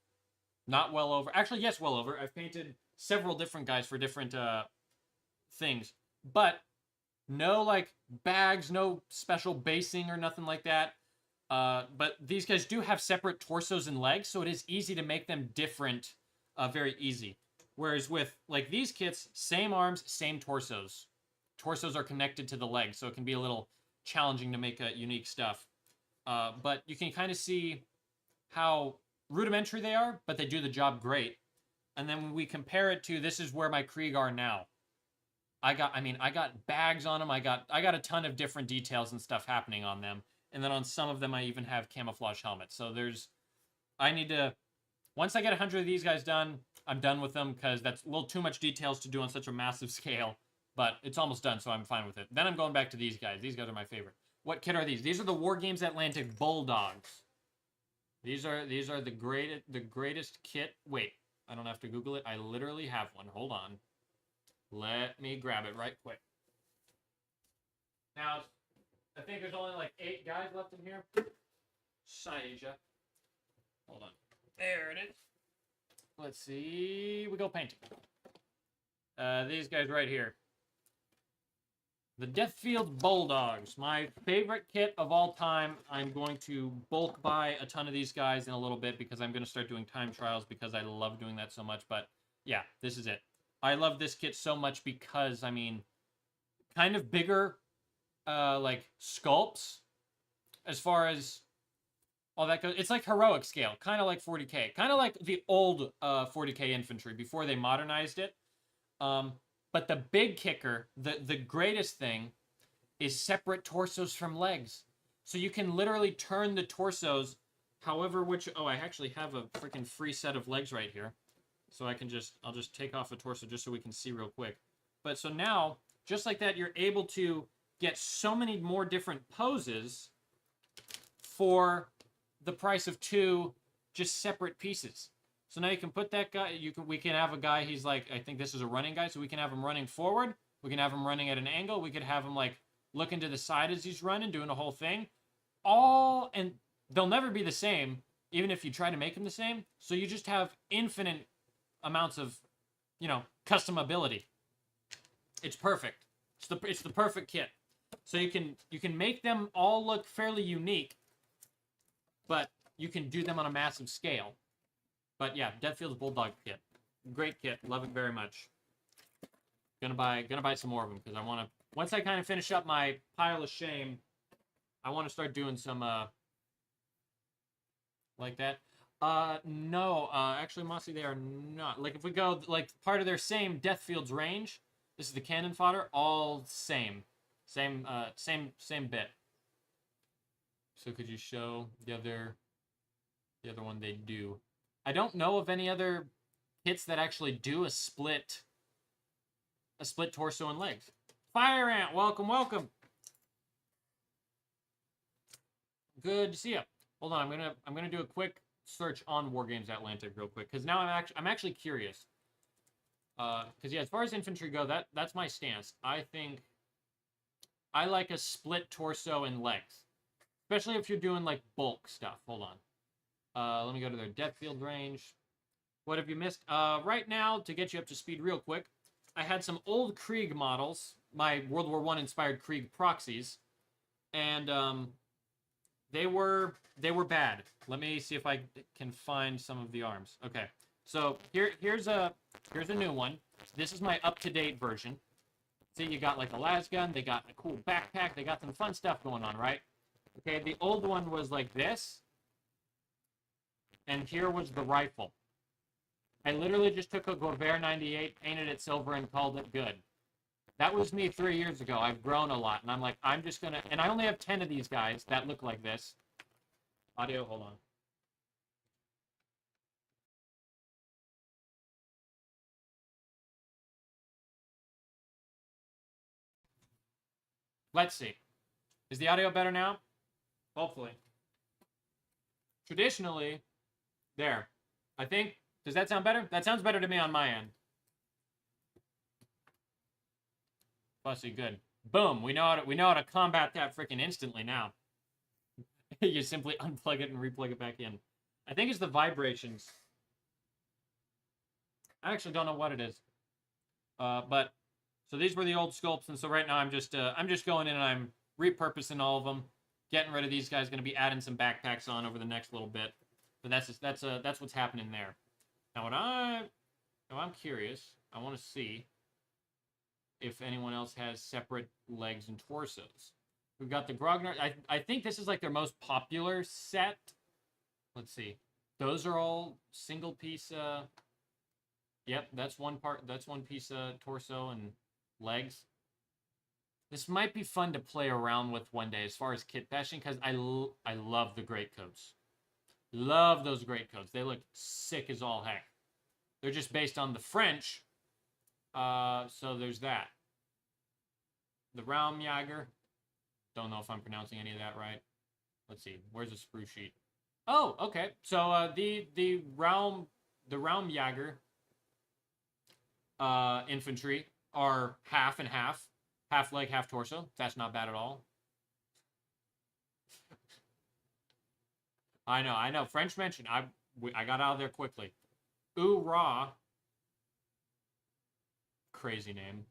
Not well over. Actually, yes, well over. I've painted several different guys for different things. But no, like, bags, no special basing or nothing like that. But these guys do have separate torsos and legs, so it is easy to make them different very easy. Whereas with, like, these kits, same arms, same torsos. Torsos are connected to the legs, so it can be a little challenging to make unique stuff. But you can kind of see how rudimentary they are, but they do the job great. And then when we compare it to, this is where my Krieg are now. I got bags on them. I got a ton of different details and stuff happening on them. And then on some of them, I even have camouflage helmets. So once I get 100 of these guys done, I'm done with them because that's a little too much details to do on such a massive scale. But it's almost done, so I'm fine with it. Then I'm going back to these guys. These guys are my favorite. What kit are these? These are the War Games Atlantic Bulldogs. These are the greatest kit. Wait, I don't have to Google it. I literally have one. Hold on. Let me grab it right quick. Now, I think there's only like 8 guys left in here. Saija. Hold on. There it is. Let's see. We go painting. These guys right here. The Deathfield Bulldogs. My favorite kit of all time. I'm going to bulk buy a ton of these guys in a little bit because I'm going to start doing time trials because I love doing that so much. But yeah, this is it. I love this kit so much because, kind of bigger, like, sculpts as far as all that goes. It's like heroic scale, kind of like 40K. Kind of like the old 40K infantry before they modernized it. But the big kicker, the greatest thing, is separate torsos from legs. So you can literally turn the torsos however which... Oh, I actually have a freaking free set of legs right here. So I'll just take off a torso just so we can see real quick. But so now, just like that, you're able to get so many more different poses for the price of 2 just separate pieces. So now you can put that guy, we can have a guy, he's like, I think this is a running guy, so we can have him running forward, we can have him running at an angle, we could have him like looking to the side as he's running, doing the whole thing. all, and they'll never be the same, even if you try to make them the same. So you just have infinite amounts of, custom ability. It's perfect. It's the perfect kit. So you can make them all look fairly unique, but you can do them on a massive scale. But yeah, Deathfield's Bulldog kit, great kit, love it very much. Gonna buy some more of them because I want to. Once I kind of finish up my pile of shame, I want to start doing some like that. No, actually, Mossy, they are not. Like if we go like part of their same Deathfield's range, this is the cannon fodder, all same bit. So could you show the other one they do? I don't know of any other kits that actually do a split torso and legs. Fire Ant, welcome, welcome. Good to see you. Hold on, I'm gonna do a quick search on War Games Atlantic real quick because now I'm actually curious. Because yeah, as far as infantry go, that's my stance. I think I like a split torso and legs, especially if you're doing like bulk stuff. Hold on. Let me go to their depth field range. What have you missed? Right now, to get you up to speed real quick, I had some old Krieg models, my World War I inspired Krieg proxies, and they were bad. Let me see if I can find some of the arms. Okay, so here's a new one. This is my up-to-date version. See, you got like a las gun, they got a cool backpack, they got some fun stuff going on, right? Okay, the old one was like this, and here was the rifle. I literally just took a Gover 98, painted it silver, and called it good. That was me 3 years ago. I've grown a lot, and I'm like, I'm just gonna, and I only have 10 of these guys that look like this. Audio, hold on. Let's see. Is the audio better now? Hopefully. Traditionally, there. I think, does that sound better? That sounds better to me on my end. Fussy, good. Boom. We know how to combat that freaking instantly now. You simply unplug it and replug it back in. I think it's the vibrations. I actually don't know what it is. But so these were the old sculpts, and so right now I'm just going in and I'm repurposing all of them, getting rid of these guys. Going to be adding some backpacks on over the next little bit. But that's what's happening there. Now I'm curious. I want to see if anyone else has separate legs and torsos. We've got the Grognar. I think this is like their most popular set. Let's see. Those are all single piece. Yep, that's one part. That's one piece torso and legs. This might be fun to play around with one day as far as kit bashing because I love the greatcoats. Love those greatcoats. They look sick as all heck. They're just based on the French. So there's that. The Raumjäger. Don't know if I'm pronouncing any of that right. Let's see. Where's the sprue sheet? Oh, okay. So the Raumjäger infantry are half and half. Half leg, half torso. That's not bad at all. I know. French mention. I got out of there quickly. Oorah. Crazy name.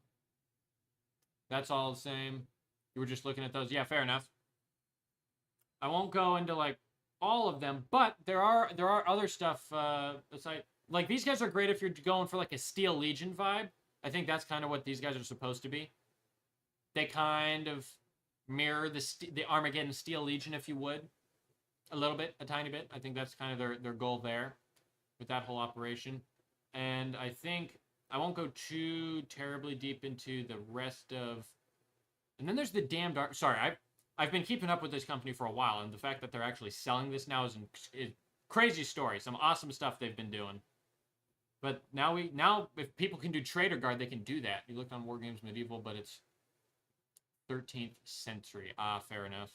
That's all the same. You were just looking at those. Yeah, fair enough. I won't go into like all of them, but there are other stuff aside. Like these guys are great if you're going for like a Steel Legion vibe. I think that's kind of what these guys are supposed to be. They kind of mirror the Armageddon Steel Legion, if you would, a little bit, a tiny bit. I think that's kind of their goal there with that whole operation. And I think I won't go too terribly deep into the rest of. And then there's the damned art. Sorry, I've been keeping up with this company for a while, and the fact that they're actually selling this now is crazy story. Some awesome stuff they've been doing. But now if people can do Trader Guard, they can do that. You looked on War Games Medieval, but it's 13th century. Ah, fair enough.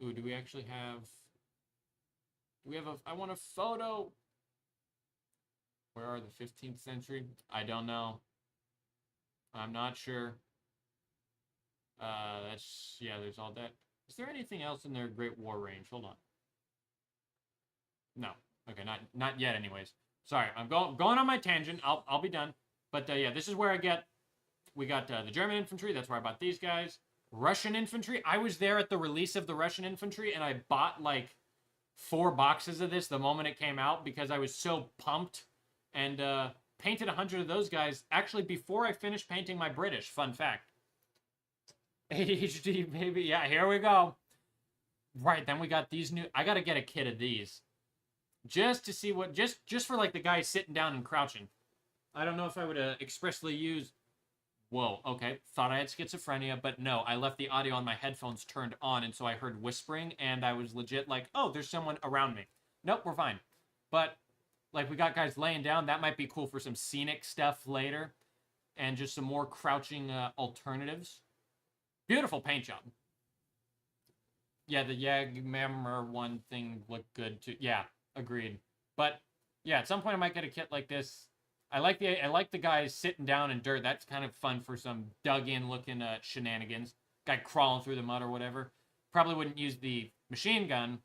Ooh, do we actually have? Do we have a? I want a photo. Where are the 15th century? I don't know. I'm not sure. There's all that. Is there anything else in their Great War range? Hold on. No. Okay, not yet. Anyways, sorry, I'm going on my tangent. I'll be done. But yeah, this is where we got the German infantry. That's where I bought these guys. Russian infantry. I was there at the release of the Russian infantry, and I bought like 4 boxes of this the moment it came out because I was so pumped, and painted 100 of those guys actually before I finished painting my British. Fun fact. ADHD baby. Yeah, here we go. Right, then we got these new. I gotta get a kit of these, just to see what just for like the guys sitting down and crouching. I don't know if I would expressly use. Whoa, okay. Thought I had schizophrenia, but no, I left the audio on my headphones turned on, and so I heard whispering, and I was legit like, oh, there's someone around me. Nope, we're fine. But, like, we got guys laying down. That might be cool for some scenic stuff later, and just some more crouching alternatives. Beautiful paint job. Yeah, the Yagmammer one thing looked good, too. Yeah, agreed. But, yeah, at some point I might get a kit like this. I like the guys sitting down in dirt. That's kind of fun for some dug-in looking shenanigans. Guy crawling through the mud or whatever. Probably wouldn't use the machine gun.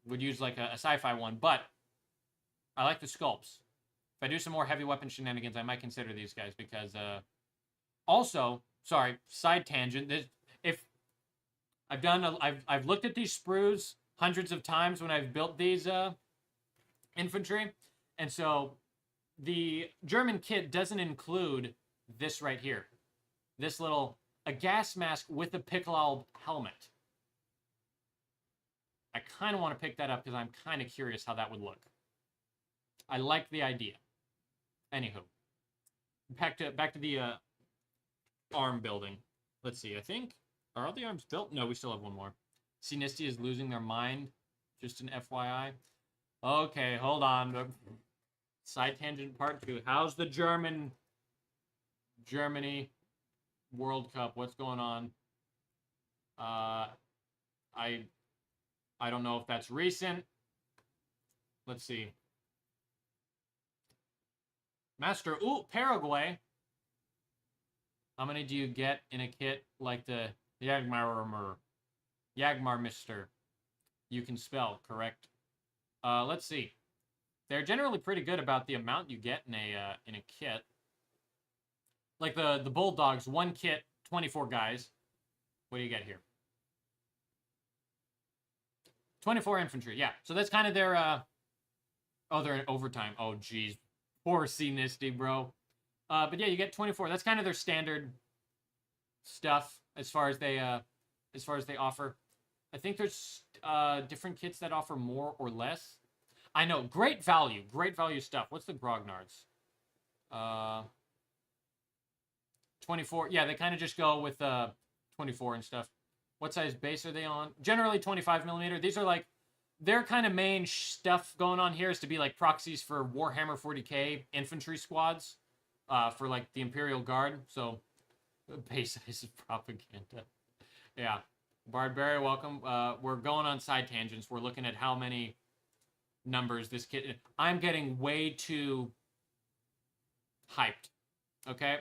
Would use like a sci-fi one. But I like the sculpts. If I do some more heavy weapon shenanigans, I might consider these guys because also, sorry, side tangent. If I've looked at these sprues hundreds of times when I've built these infantry, and so the German kit doesn't include this right here. This a gas mask with a Piccolo helmet. I kind of want to pick that up because I'm kind of curious how that would look. I like the idea. Anywho. Back to the arm building. Let's see, I think... Are all the arms built? No, we still have one more. Sinisty is losing their mind. Just an FYI. Okay, hold on. Side tangent part 2. How's the Germany World Cup? What's going on? I don't know if that's recent. Let's see. Master, ooh, Paraguay. How many do you get in a kit like the Yagmar Mister? You can spell, correct? Let's see. They're generally pretty good about the amount you get in a kit. Like the Bulldogs, 1 kit, 24 guys. What do you get here? 24 infantry, yeah. So that's kind of their oh, they're in overtime. Oh geez. Poor Sinisty, bro. But yeah, you get 24. That's kind of their standard stuff as far as they offer. I think there's different kits that offer more or less. I know, great value stuff. What's the Grognards? 24. Yeah, they kind of just go with 24 and stuff. What size base are they on? Generally 25 millimeter. These are like their kind of main stuff going on here is to be like proxies for Warhammer 40k infantry squads, for like the Imperial Guard. So base size is propaganda. Yeah, Barbarian, welcome. We're going on side tangents. We're looking at how many numbers this kit. I'm getting way too hyped, okay?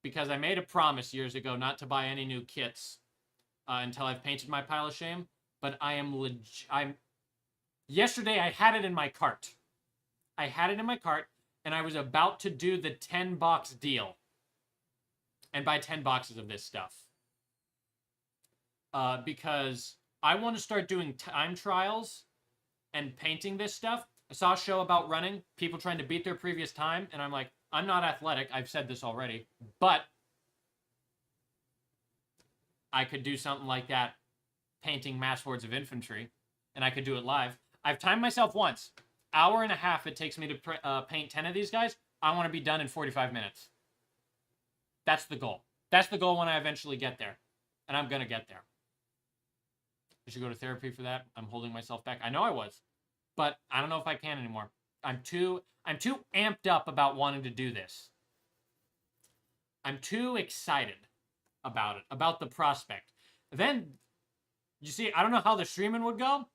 Because I made a promise years ago not to buy any new kits until I've painted my pile of shame. But yesterday I had it in my cart. And I was about to do the 10-box deal and buy 10 boxes of this stuff. Because I want to start doing time trials and painting this stuff. I saw a show about running, people trying to beat their previous time, and I'm like, I'm not athletic, I've said this already, but I could do something like that, painting mass hordes of infantry, and I could do it live. I've timed myself once. Hour and a half it takes me to paint 10 of these guys. I want to be done in 45 minutes. That's the goal. That's the goal when I eventually get there. And I'm going to get there. I should go to therapy for that. I'm holding myself back. I know I was. But I don't know if I can anymore. I'm too amped up about wanting to do this. I'm too excited about it, about the prospect. Then, you see, I don't know how the streaming would go.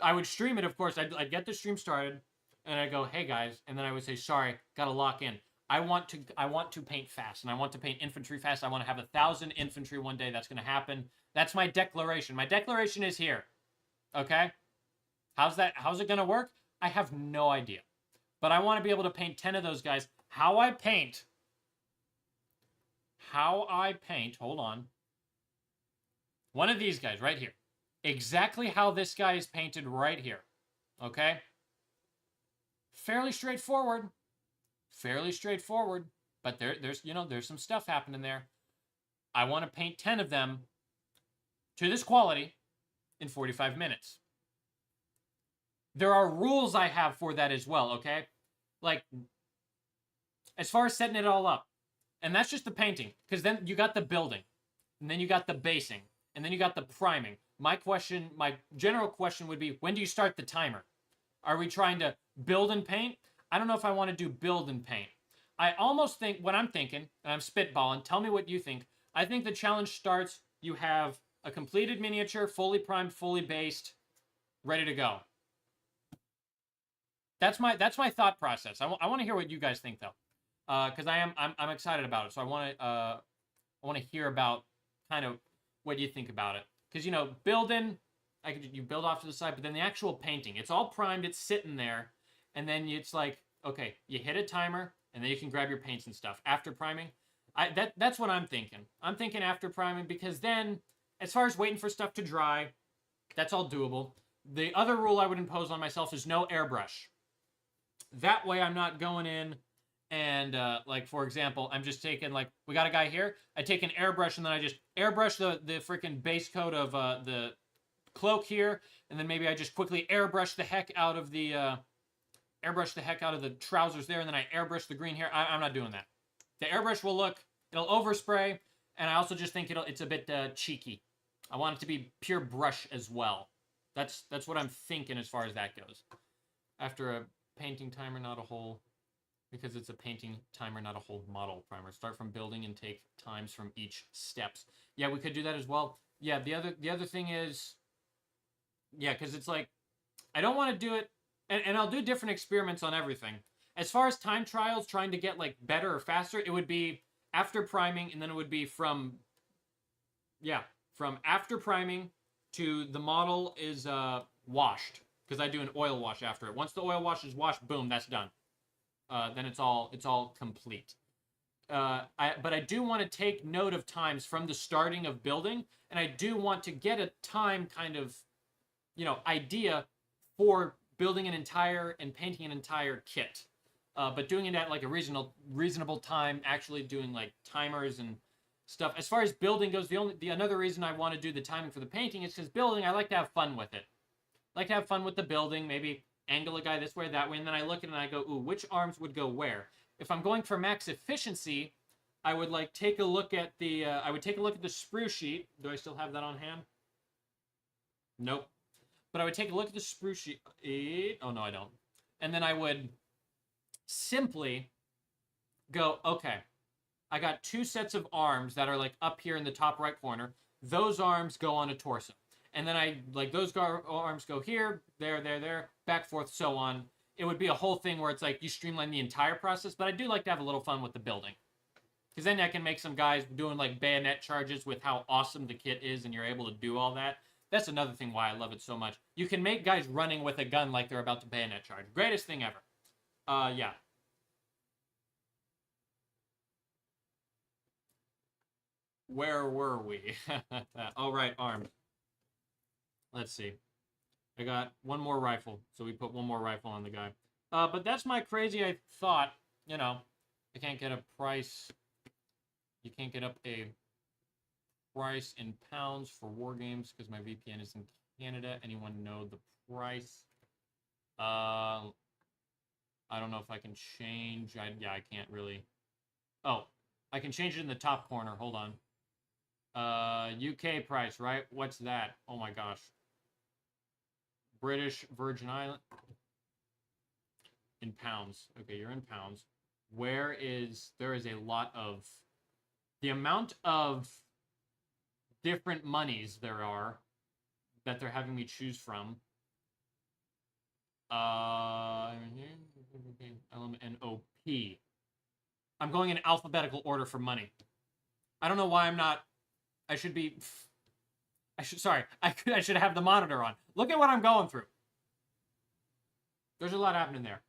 I would stream it, of course. I'd get the stream started, and I'd go, hey, guys. And then I would say, sorry, got to lock in. I want to paint fast, and I want to paint infantry fast. I want to have 1,000 infantry one day. That's going to happen. That's my declaration. My declaration is here. Okay? How's it going to work? I have no idea. But I want to be able to paint 10 of those guys. How I paint, hold on. One of these guys right here. Exactly how this guy is painted right here. Okay? Fairly straightforward. But there's some stuff happening there. I want to paint 10 of them to this quality in 45 minutes. There are rules I have for that as well, okay? Like, as far as setting it all up. And that's just the painting. Because then you got the building. And then you got the basing. And then you got the priming. My general question would be, when do you start the timer? Are we trying to build and paint? I don't know if I want to do build and paint. I almost think, what I'm thinking, and I'm spitballing, tell me what you think. I think the challenge starts, you have a completed miniature, fully primed, fully based, ready to go. That's my thought process. I want to hear what you guys think, though. Because I'm excited about it. So I want to hear about kind of what you think about it. Because, building, you build off to the side, but then the actual painting, it's all primed, it's sitting there, and then it's like, okay, you hit a timer, and then you can grab your paints and stuff. After priming, that's what I'm thinking. I'm thinking after priming, because then, as far as waiting for stuff to dry, that's all doable. The other rule I would impose on myself is no airbrush. That way I'm not going in and, like, for example, I'm just taking, like, we got a guy here, I take an airbrush, and then I just airbrush the freaking base coat of the cloak here, and then maybe I just quickly airbrush the heck out of the trousers there, and then I airbrush the green here. I'm not doing that. The airbrush it'll overspray, and I also just think it's a bit cheeky. I want it to be pure brush as well. That's what I'm thinking as far as that goes. After a painting timer, not a whole, because it's a painting timer, not a whole model primer. Start from building and take times from each steps. Yeah, we could do that as well. Yeah, the other thing is, yeah, because it's like, I don't want to do it, and I'll do different experiments on everything. As far as time trials, trying to get, like, better or faster, it would be after priming, and then it would be from after priming to the model is washed, because I do an oil wash after it. Once the oil wash is washed, boom, that's done. Then it's all complete. But I do want to take note of times from the starting of building, and I do want to get a time kind of, idea for building an entire and painting an entire kit. But doing it at, like, a reasonable time, actually doing, like, timers and stuff. As far as building goes, another reason I want to do the timing for the painting is because building, I like to have fun with it. I like to have fun with the building, maybe angle a guy this way, that way, and then I look at it and I go, ooh, which arms would go where? If I'm going for max efficiency, I would, like, take a look at the sprue sheet. Do I still have that on hand? Nope. But I would take a look at the sprue sheet. Oh, no, I don't. And then I would simply go, okay, I got 2 sets of arms that are, like, up here in the top right corner. Those arms go on a torso. And then those arms go here, there, back, forth, so on. It would be a whole thing where it's like you streamline the entire process, but I do like to have a little fun with the building. Because then I can make some guys doing, like, bayonet charges with how awesome the kit is, and you're able to do all that. That's another thing why I love it so much. You can make guys running with a gun like they're about to bayonet charge. Greatest thing ever. Yeah. Where were we? All right, armed. Let's see. I got one more rifle, so we put one more rifle on the guy. But that's my crazy thought. I can't get a price. You can't get up a price in pounds for war games because my VPN is in Canada. Anyone know the price? I don't know if I can change. I can't really. Oh, I can change it in the top corner. Hold on. UK price, right? What's that? Oh my gosh. British Virgin Island. In pounds. Okay, you're in pounds. There is a lot of, the amount of different monies there are that they're having me choose from. LMNOP. I'm going in alphabetical order for money. I don't know why I'm not. I should be. Sorry. I should have the monitor on. Look at what I'm going through. There's a lot happening there.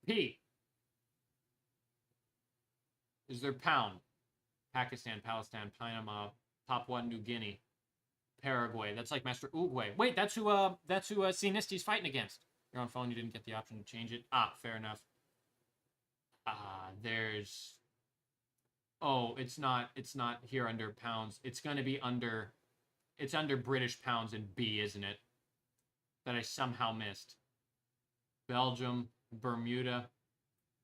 P. Is there pound? Pakistan, Palestine, Panama, Papua New Guinea, Paraguay. That's like Master Uruguay. Wait, that's who Sinisty's fighting against. You're on phone, you didn't get the option to change it. Ah, fair enough. There's... Oh, it's not here under pounds. It's gonna be under... It's under British pounds in B, isn't it? That I somehow missed. Belgium, Bermuda,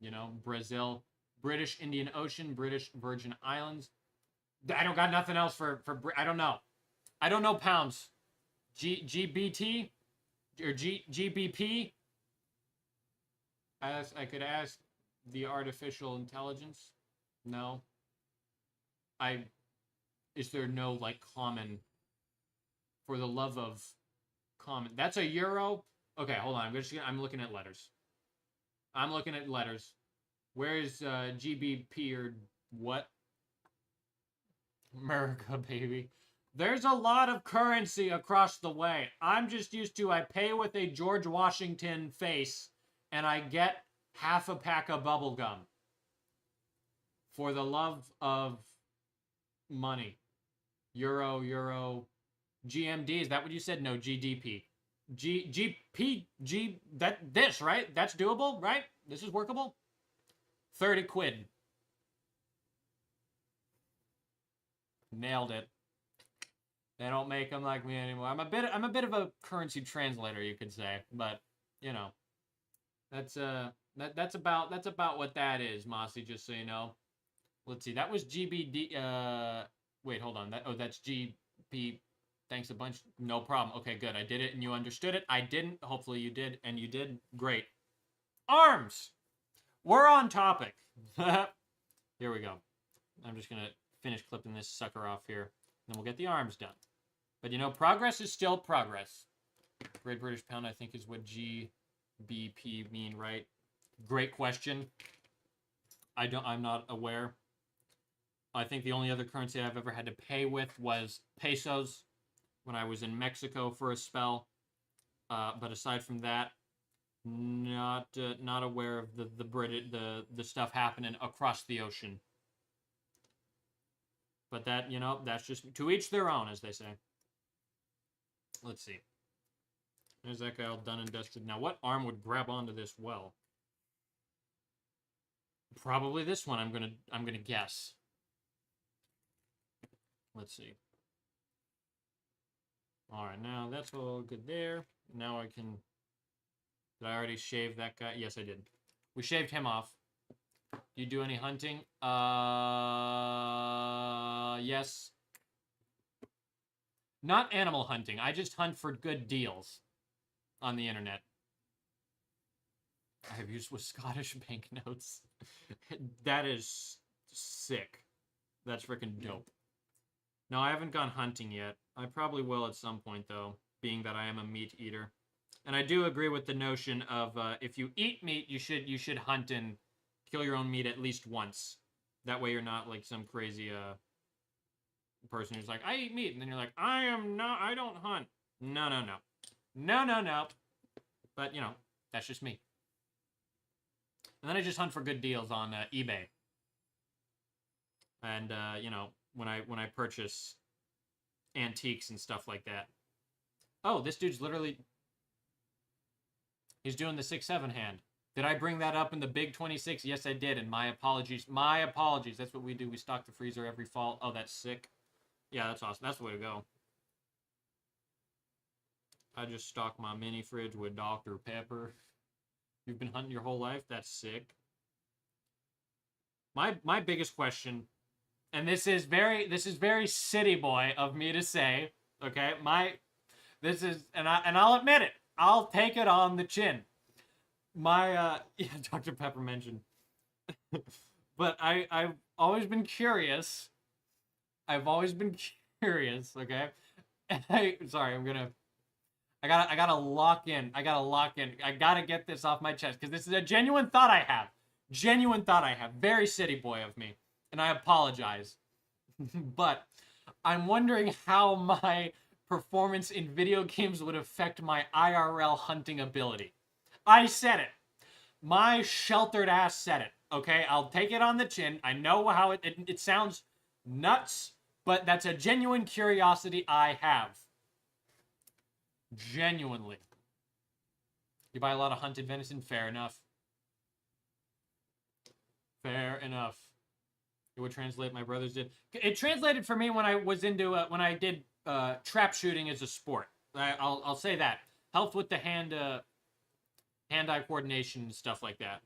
you know, Brazil, British Indian Ocean, British Virgin Islands. I don't got nothing else for I don't know. I don't know pounds. GBT or GBP. I could ask the artificial intelligence. No. Is there no like common, for the love of common? That's a euro. Okay, hold on. I'm looking at letters. I'm looking at letters. Where is GBP or what? America, baby. There's a lot of currency across the way. I'm just used to, I pay with a George Washington face and I get half a pack of bubble gum. For the love of money. Euro, GMD, is that what you said? No, GDP. This, right? That's doable, right? This is workable? 30 quid. Nailed it. They don't make them like me anymore. I'm a bit of a currency translator, you could say, but you know, that's about what that is, Mossy. Just so you know. Let's see. That was GBD. Wait, hold on. That's GP. Thanks a bunch. No problem. Okay, good. I did it, and you understood it. I didn't. Hopefully, you did, and you did. Great. Arms. We're on topic. Here we go. I'm just gonna finish clipping this sucker off here. Then we'll get the arms done. But you know, progress is still progress. Great British Pound, I think, is what GBP mean, right? Great question. I'm not aware. I think the only other currency I've ever had to pay with was pesos when I was in Mexico for a spell. But aside from that, not aware of the stuff happening across the ocean. But that, you know, that's just to each their own, as they say. Let's see. There's that guy all done and dusted. Now, what arm would grab onto this well? Probably this one. I'm gonna guess. Let's see. All right, now that's all good there. Now I can. Did I already shave that guy? Yes, I did. We shaved him off. Do you do any hunting? Yes. Not animal hunting. I just hunt for good deals on the internet. I have used with Scottish banknotes. That is sick. That's freaking dope. No, I haven't gone hunting yet. I probably will at some point, though, being that I am a meat eater. And I do agree with the notion of if you eat meat, you should hunt and kill your own meat at least once. That way you're not like some crazy person who's like, I eat meat, and then you're like, I don't hunt. No. But, you know, that's just me. And then I just hunt for good deals on eBay. And, you know, when I purchase antiques and stuff like that. Oh, this dude's literally... He's doing the 6-7 hand. Did I bring that up in the big 26? Yes, I did, and my apologies. My apologies. That's what we do. We stock the freezer every fall. Oh, that's sick. Yeah, that's awesome. That's the way to go. I just stock my mini fridge with Dr. Pepper. You've been hunting your whole life? That's sick. My biggest question, and this is very city boy of me to say, okay? And I'll admit it. I'll take it on the chin. Yeah, Dr. Pepper mentioned. But I've always been curious. Okay? Sorry, I gotta lock in. I gotta get this off my chest, because this is a genuine thought I have. Genuine thought I have. Very city boy of me. And I apologize. But I'm wondering how my performance in video games would affect my IRL hunting ability. I said it. My sheltered ass said it. Okay, I'll take it on the chin. I know how it sounds nuts, but that's a genuine curiosity I have. Genuinely. You buy a lot of hunted venison? Fair enough. Fair enough. It would translate. My brothers did. It translated for me when I was into when I did trap shooting as a sport. I'll say that helped with the hand-eye coordination and stuff like that.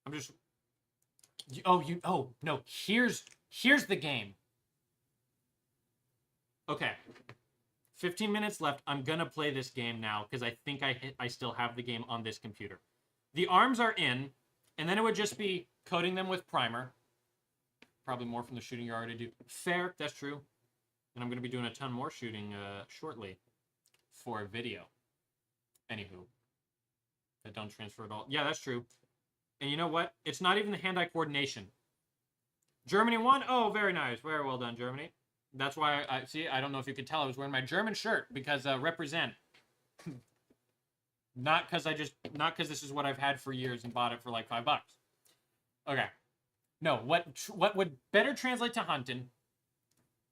I'm just. Oh no. Here's the game. Okay. 15 minutes left. I'm gonna play this game now because I think I still have the game on this computer. The arms are in, and then it would just be coating them with primer. Probably more from the shooting you already do. Fair, that's true. And I'm gonna be doing a ton more shooting shortly for a video. Anywho, that don't transfer at all. Yeah, that's true. And you know what? It's not even the hand-eye coordination. Germany won. Oh, very nice. Very well done, Germany. That's why I see. I don't know if you could tell I was wearing my German shirt because represent. Not because this is what I've had for years and bought it for like $5. Okay. No, what would better translate to hunting?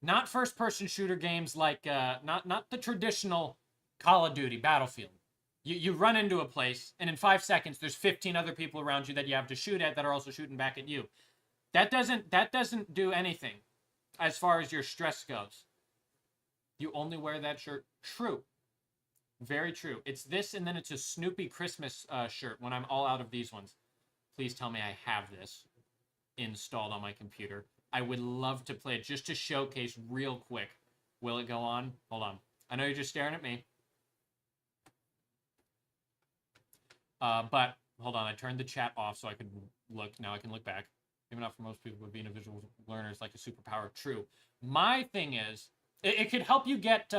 Not first-person shooter games like not the traditional Call of Duty Battlefield. You run into a place and in 5 seconds there's 15 other people around you that you have to shoot at that are also shooting back at you. That doesn't do anything as far as your stress goes. You only wear that shirt. True. Very true. It's this, and then it's a Snoopy Christmas shirt when I'm all out of these ones. Please tell me I have this installed on my computer. I would love to play it just to showcase real quick. Will it go on? Hold on. I know you're just staring at me. But, hold on. I turned the chat off so I could look. Now I can look back. Maybe not for most people, but being a visual learner is like a superpower. True. My thing is, it could help you get...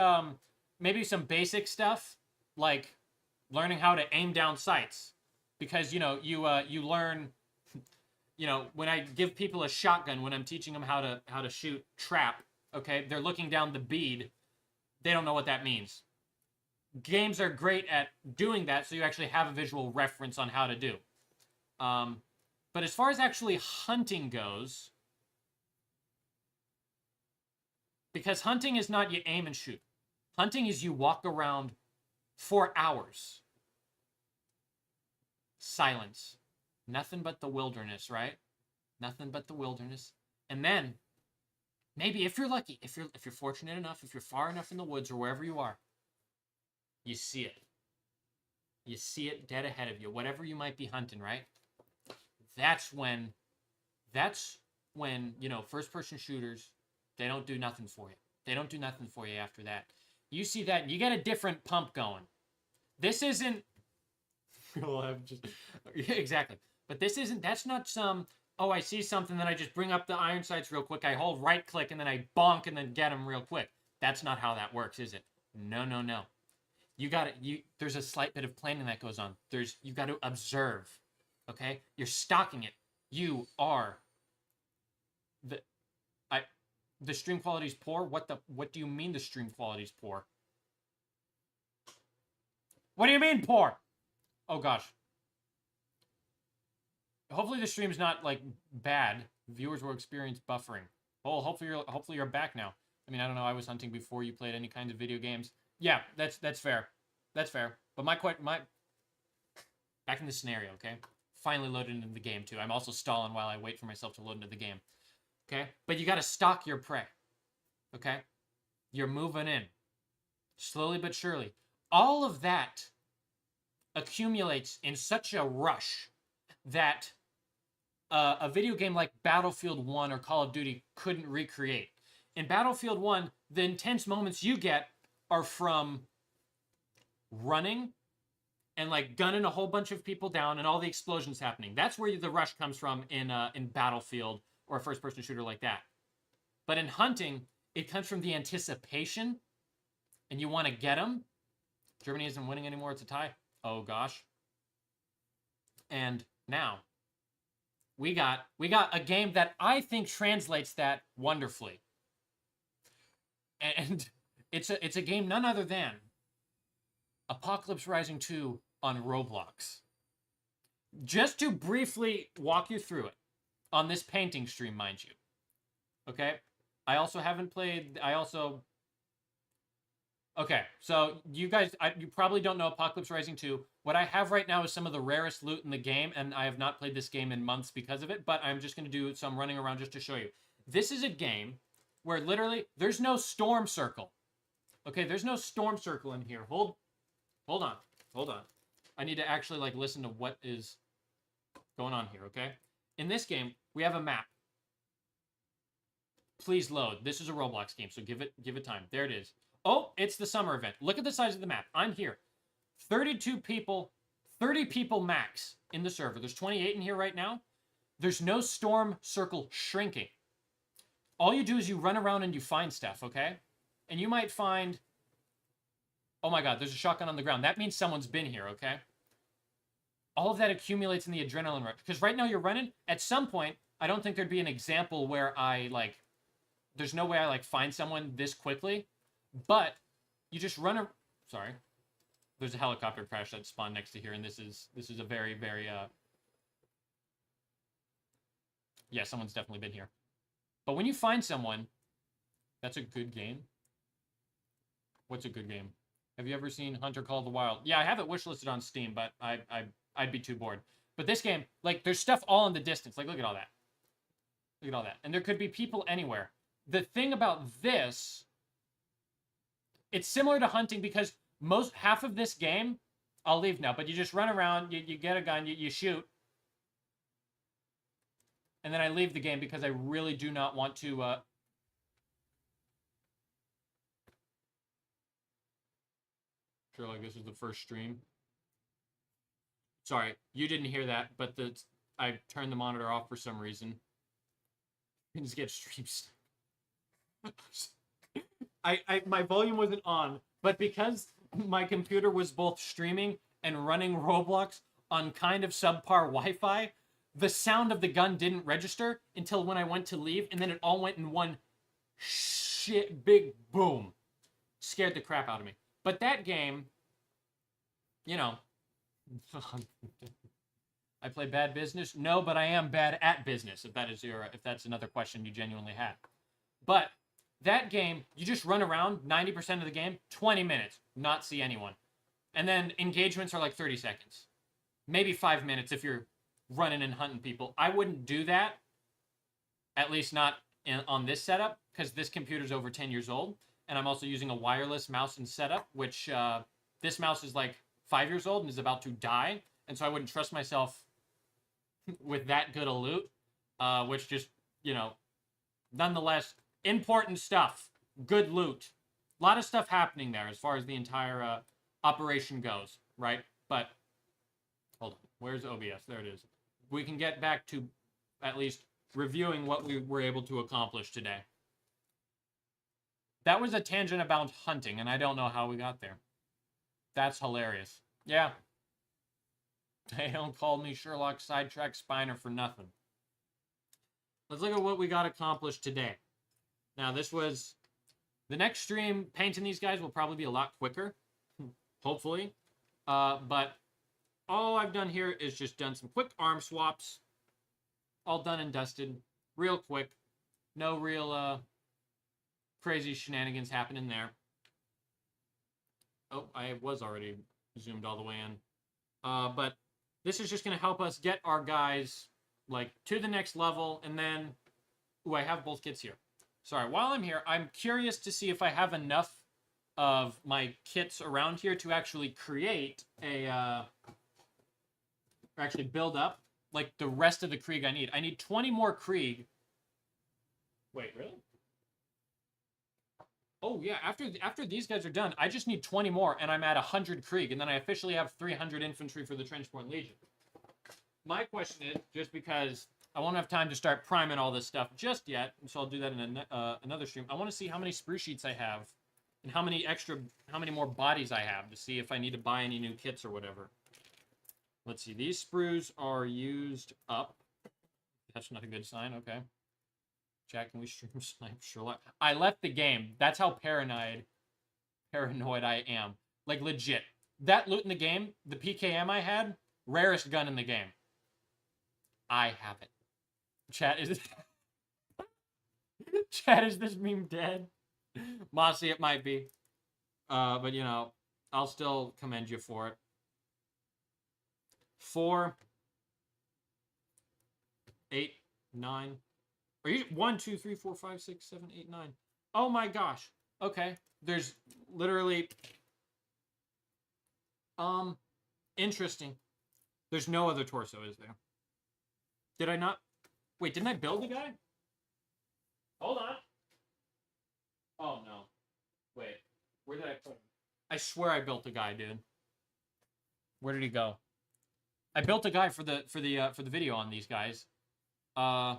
maybe some basic stuff like learning how to aim down sights, because you learn, when I give people a shotgun, when I'm teaching them how to shoot trap, okay, they're looking down the bead, they don't know what that means. Games are great at doing that, so you actually have a visual reference on how to do. But as far as actually hunting goes, because hunting is not you aim and shoot. Hunting is you walk around for hours. Silence. Nothing but the wilderness, right? Nothing but the wilderness. And then, maybe if you're lucky, if you're fortunate enough, if you're far enough in the woods or wherever you are, you see it. You see it dead ahead of you, whatever you might be hunting, right? That's when, first-person shooters, they don't do nothing for you. They don't do nothing for you after that. You see that, and you get a different pump going. This isn't... Exactly. But that's not some, I see something, then I just bring up the iron sights real quick, I hold right-click, and then I bonk, and then get them real quick. That's not how that works, is it? No. There's a slight bit of planning that goes on. You got to observe, okay? You're stalking it. You are... The stream quality is poor? What do you mean the stream quality is poor? What do you mean poor? Oh gosh. Hopefully the stream's not like bad. Viewers will experience buffering. Oh, hopefully you're back now. I mean, I don't know. I was hunting before you played any kind of video games. Yeah, that's fair. That's fair. But back in the scenario, okay? Finally loaded into the game too. I'm also stalling while I wait for myself to load into the game. Okay? But you got to stalk your prey. Okay? You're moving in. Slowly but surely. All of that accumulates in such a rush that a video game like Battlefield 1 or Call of Duty couldn't recreate. In Battlefield 1, the intense moments you get are from running and like gunning a whole bunch of people down and all the explosions happening. That's where the rush comes from in Battlefield or a first-person shooter like that. But in hunting, it comes from the anticipation, and you want to get them. Germany isn't winning anymore. It's a tie. Oh, gosh. And now we got a game that I think translates that wonderfully. And it's a game none other than Apocalypse Rising 2 on Roblox. Just to briefly walk you through it on this painting stream, mind you. Okay? I also haven't played... Okay, so you guys, you probably don't know Apocalypse Rising 2. What I have right now is some of the rarest loot in the game, and I have not played this game in months because of it, but I'm just going to do some running around just to show you. This is a game where literally there's no storm circle. Okay, there's no storm circle in here. Hold on. I need to actually like listen to what is going on here, okay? In this game, we have a map. Please load. This is a Roblox game, so give it time. There it is. Oh, it's the summer event. Look at the size of the map. I'm here. 32 people, 30 people max in the server. There's 28 in here right now. There's no storm circle shrinking. All you do is you run around and you find stuff, okay? And you might find... Oh my god, there's a shotgun on the ground. That means someone's been here, okay? All of that accumulates in the adrenaline rush. Because right now you're running. At some point, I don't think there'd be an example where I, like... There's no way I, like, find someone this quickly. But you just run sorry. There's a helicopter crash that spawned next to here, and this is a very, very yeah, someone's definitely been here. But when you find someone, that's a good game. What's a good game? Have you ever seen Hunter Call of the Wild? Yeah, I have it wishlisted on Steam, but I'd be too bored. But this game, like, there's stuff all in the distance. Like, look at all that. Look at all that. And there could be people anywhere. The thing about this... It's similar to hunting because half of this game, I'll leave now, but you just run around, you get a gun, you shoot. And then I leave the game because I really do not want to, Sure, like this is the first stream. Sorry, you didn't hear that, but I turned the monitor off for some reason. You can just get streams. My volume wasn't on, but because my computer was both streaming and running Roblox on kind of subpar Wi-Fi, the sound of the gun didn't register until when I went to leave, and then it all went in one big boom. Scared the crap out of me. But that game, you know, I play bad business? No, but I am bad at business, if that's another question you genuinely had. But that game, you just run around 90% of the game, 20 minutes, not see anyone. And then engagements are like 30 seconds. Maybe 5 minutes if you're running and hunting people. I wouldn't do that, at least not on this setup, because this computer's over 10 years old. And I'm also using a wireless mouse and setup, which this mouse is like 5 years old and is about to die. And so I wouldn't trust myself with that good a loot, which just, you know, nonetheless... Important stuff. Good loot. A lot of stuff happening there as far as the entire operation goes, right? But, hold on. Where's OBS? There it is. We can get back to at least reviewing what we were able to accomplish today. That was a tangent about hunting, and I don't know how we got there. That's hilarious. Yeah. They don't call me Sherlock Sidetrack Spiner for nothing. Let's look at what we got accomplished today. Now, this was... The next stream, painting these guys will probably be a lot quicker. Hopefully. But all I've done here is just done some quick arm swaps. All done and dusted. Real quick. No real crazy shenanigans happening there. Oh, I was already zoomed all the way in. But this is just going to help us get our guys like to the next level. And then... Ooh, I have both kits here. Sorry, while I'm here, I'm curious to see if I have enough of my kits around here to actually create a, or actually build up, like, the rest of the Krieg I need. I need 20 more Krieg. Wait, really? Oh, yeah, after these guys are done, I just need 20 more, and I'm at 100 Krieg, and then I officially have 300 infantry for the Trenchpoint Legion. My question is, just because... I won't have time to start priming all this stuff just yet, so I'll do that in another stream. I want to see how many sprue sheets I have, and how many more bodies I have, to see if I need to buy any new kits or whatever. Let's see. These sprues are used up. That's not a good sign. Okay. Jack, can we stream snipe Sherlock? I left the game. That's how paranoid I am. Like, legit. That loot in the game, the PKM I had, rarest gun in the game. I have it. Chat, is Chat, is this meme dead? Mossy, it might be. But, you know, I'll still commend you for it. 4, 8, 9. Are you 1, 2, 3, 4, 5, 6, 7, 8, 9? Oh my gosh. Okay. There's literally interesting. There's no other torso, is there? Did I not? Wait, didn't I build a guy? Hold on. Oh no. Wait. Where did I put him? I swear I built a guy, dude. Where did he go? I built a guy for the video on these guys. A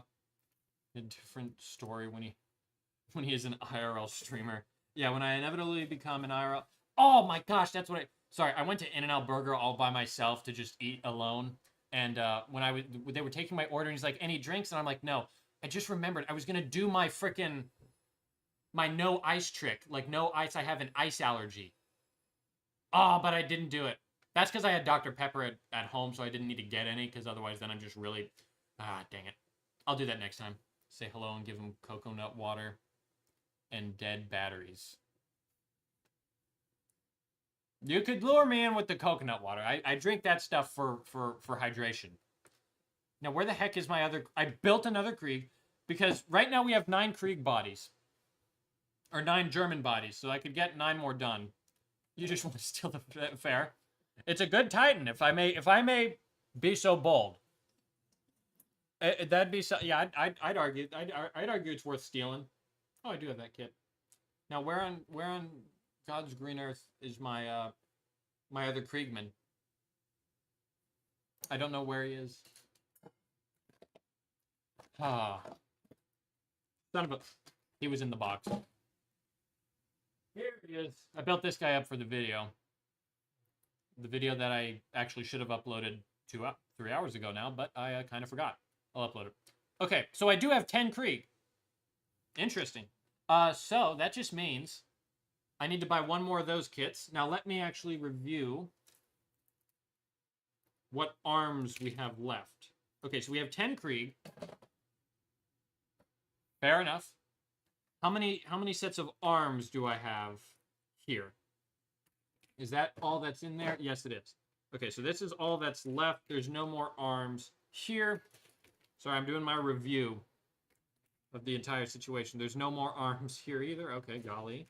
different story when he is an IRL streamer. Yeah, when I inevitably become an IRL. Oh my gosh, that's what I. Sorry, I went to In-N-Out Burger all by myself to just eat alone. And when they were taking my order, and he's like, "Any drinks?" And I'm like, "No." I just remembered I was gonna do my no ice trick. Like, no ice. I have an ice allergy. Oh, but I didn't do it. That's because I had Dr. Pepper at home, so I didn't need to get any. Because otherwise, then I'm just really, dang it. I'll do that next time. Say hello and give him coconut water and dead batteries. You could lure me in with the coconut water. I drink that stuff for hydration. Now, where the heck is my other... I built another Krieg because right now we have 9 Krieg bodies. Or 9 German bodies, so I could get 9 more done. You just want to steal the fair. It's a good Titan, if I may be so bold. That'd be so... Yeah, I'd argue it's worth stealing. Oh, I do have that kit. Now, where on God's green earth is my my other Kriegman? I don't know where he is. Ah, son of a... He was in the box. Here he is. I built this guy up for the video. The video that I actually should have uploaded 3 hours ago now, but I kind of forgot. I'll upload it. Okay, so I do have 10 Krieg. Interesting. So that just means I need to buy 1 more of those kits. Now let me actually review what arms we have left. Okay, so we have 10 Krieg. Fair enough. How many sets of arms do I have here? Is that all that's in there? Yes, it is. Okay, so this is all that's left. There's no more arms here. Sorry, I'm doing my review of the entire situation. There's no more arms here either. Okay, golly.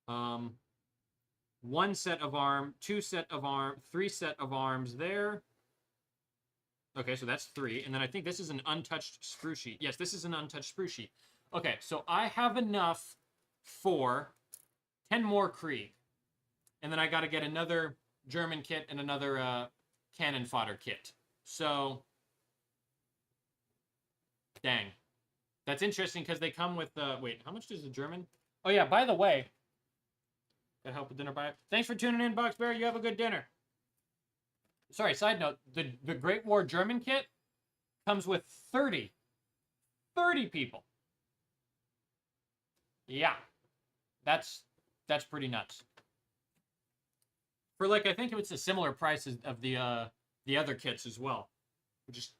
1 set of arm, 2 set of arm, 3 set of arms there. Okay, so that's 3. And then I think this is an untouched sprue sheet. Yes, this is an untouched sprue sheet. Okay, so I have enough for 10 more Krieg. And then I got to get another German kit and another cannon fodder kit. So, dang. That's interesting because they come with, wait, how much does the German? Oh yeah, by the way, gotta help with dinner buy. Thanks for tuning in, Boxbear. You have a good dinner. Sorry, side note, the Great War German kit comes with 30 people. Yeah, that's pretty nuts. For like, I think it's a similar price of the other kits as well, which is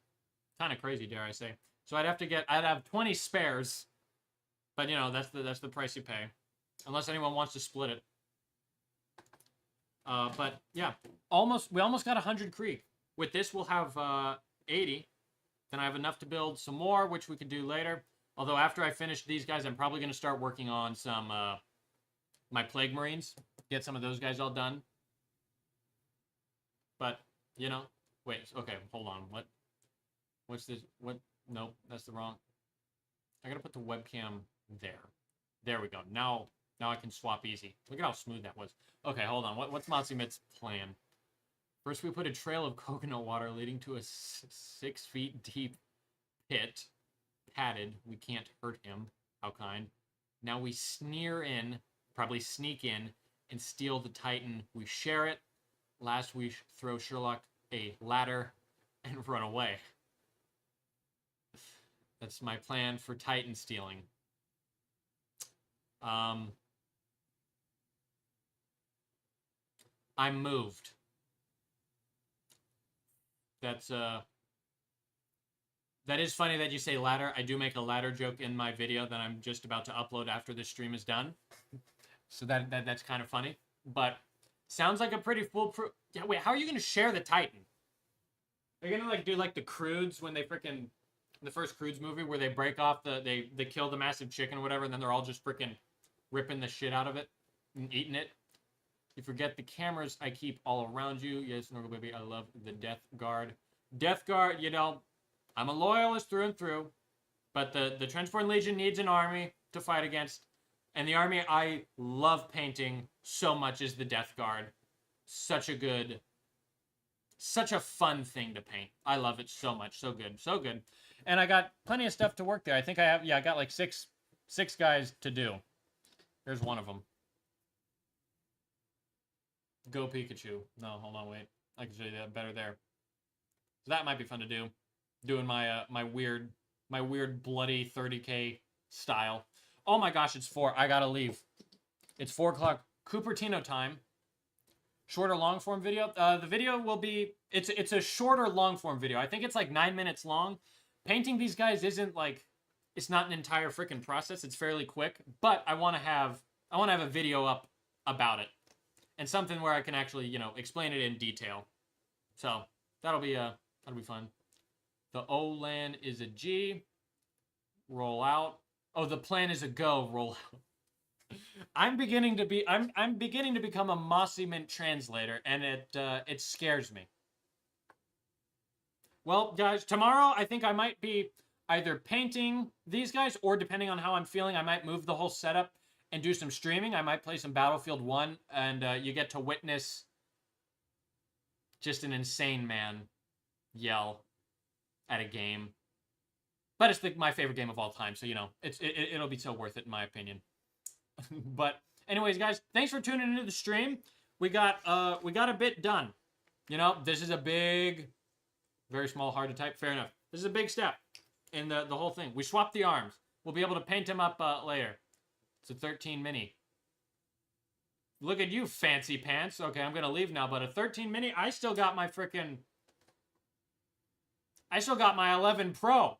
kind of crazy, dare I say. So I'd have 20 spares, but you know that's the price you pay, unless anyone wants to split it. But yeah, we almost got 100 Krieg. With this, we'll have 80. Then I have enough to build some more, which we could do later. Although after I finish these guys, I'm probably going to start working on some my Plague Marines. Get some of those guys all done. But, you know, wait, okay, hold on. What's this? What? Nope, that's the wrong. I got to put the webcam there. There we go. Now I can swap easy. Look at how smooth that was. Okay, hold on. What's Matsumit's plan? First, we put a trail of coconut water leading to a 6 feet deep pit. Padded. We can't hurt him. How kind. Now we probably sneak in, and steal the Titan. We share it. Last we throw Sherlock a ladder and run away. That's my plan for Titan stealing. I'm moved. That is funny that you say ladder. I do make a ladder joke in my video that I'm just about to upload after this stream is done. So that's kind of funny. But sounds like a pretty foolproof... Yeah, wait, how are you going to share the Titan? They're going to like do like the Croods when they freaking... The first Croods movie where they break off they kill the massive chicken or whatever, and then they're all just freaking ripping the shit out of it and eating it. You forget the cameras I keep all around you. Yes, Snorkel Baby, I love the Death Guard. Death Guard, you know, I'm a loyalist through and through, but the Trenchborn Legion needs an army to fight against, and the army I love painting so much is the Death Guard. Such a fun thing to paint. I love it so much. So good. So good. And I got plenty of stuff to work there. I think I have, yeah, I got like six guys to do. Here's one of them. Go Pikachu. No, hold on, wait. I can show you that better there. So that might be fun to do. Doing my my weird bloody 30K style. Oh my gosh, it's 4. I gotta leave. It's 4 o'clock Cupertino time. Shorter long form video. The video will be, it's a shorter long form video. I think it's like 9 minutes long. Painting these guys isn't like, it's not an entire freaking process. It's fairly quick, but I want to have a video up about it and something where I can actually, you know, explain it in detail. So that'll be fun. The O-LAN is a G. Roll out. Oh, the plan is a go. Roll out. I'm beginning to become a Mossy Mint translator, and it scares me. Well, guys, tomorrow I think I might be either painting these guys, or depending on how I'm feeling, I might move the whole setup and do some streaming. I might play some Battlefield 1, and you get to witness just an insane man yell at a game. But it's my favorite game of all time, so, you know, it'll be so worth it in my opinion. But anyways, guys, thanks for tuning into the stream. We got a bit done. You know, this is a big, very small, hard to type. Fair enough. This is a big step in the whole thing. We swapped the arms. We'll be able to paint him up later. It's a 13 mini. Look at you, fancy pants. Okay, I'm gonna leave now, but a 13 mini. I still got my 11 Pro.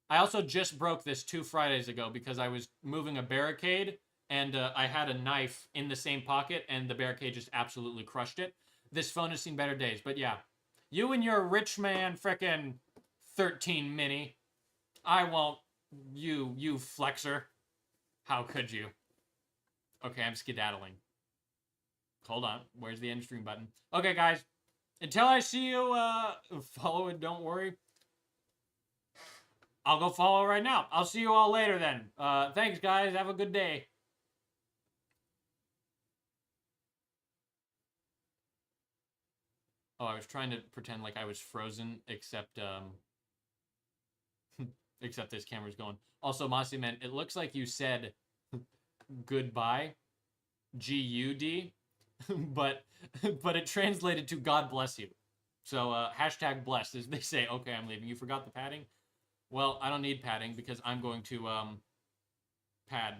I also just broke this 2 Fridays ago because I was moving a barricade and I had a knife in the same pocket and the barricade just absolutely crushed it. This phone has seen better days, but yeah. You and your rich man frickin' 13 mini. I won't. You flexer. How could you? Okay, I'm skedaddling. Hold on. Where's the end stream button? Okay, guys. Until I see you, follow it, don't worry. I'll go follow right now. I'll see you all later then. Thanks, guys. Have a good day. Oh, I was trying to pretend like I was frozen, except except this camera's going. Also, Mossy Man, it looks like you said goodbye, G-U-D, but it translated to God bless you. So, hashtag blessed, as they say. Okay, I'm leaving. You forgot the padding? Well, I don't need padding because I'm going to pad.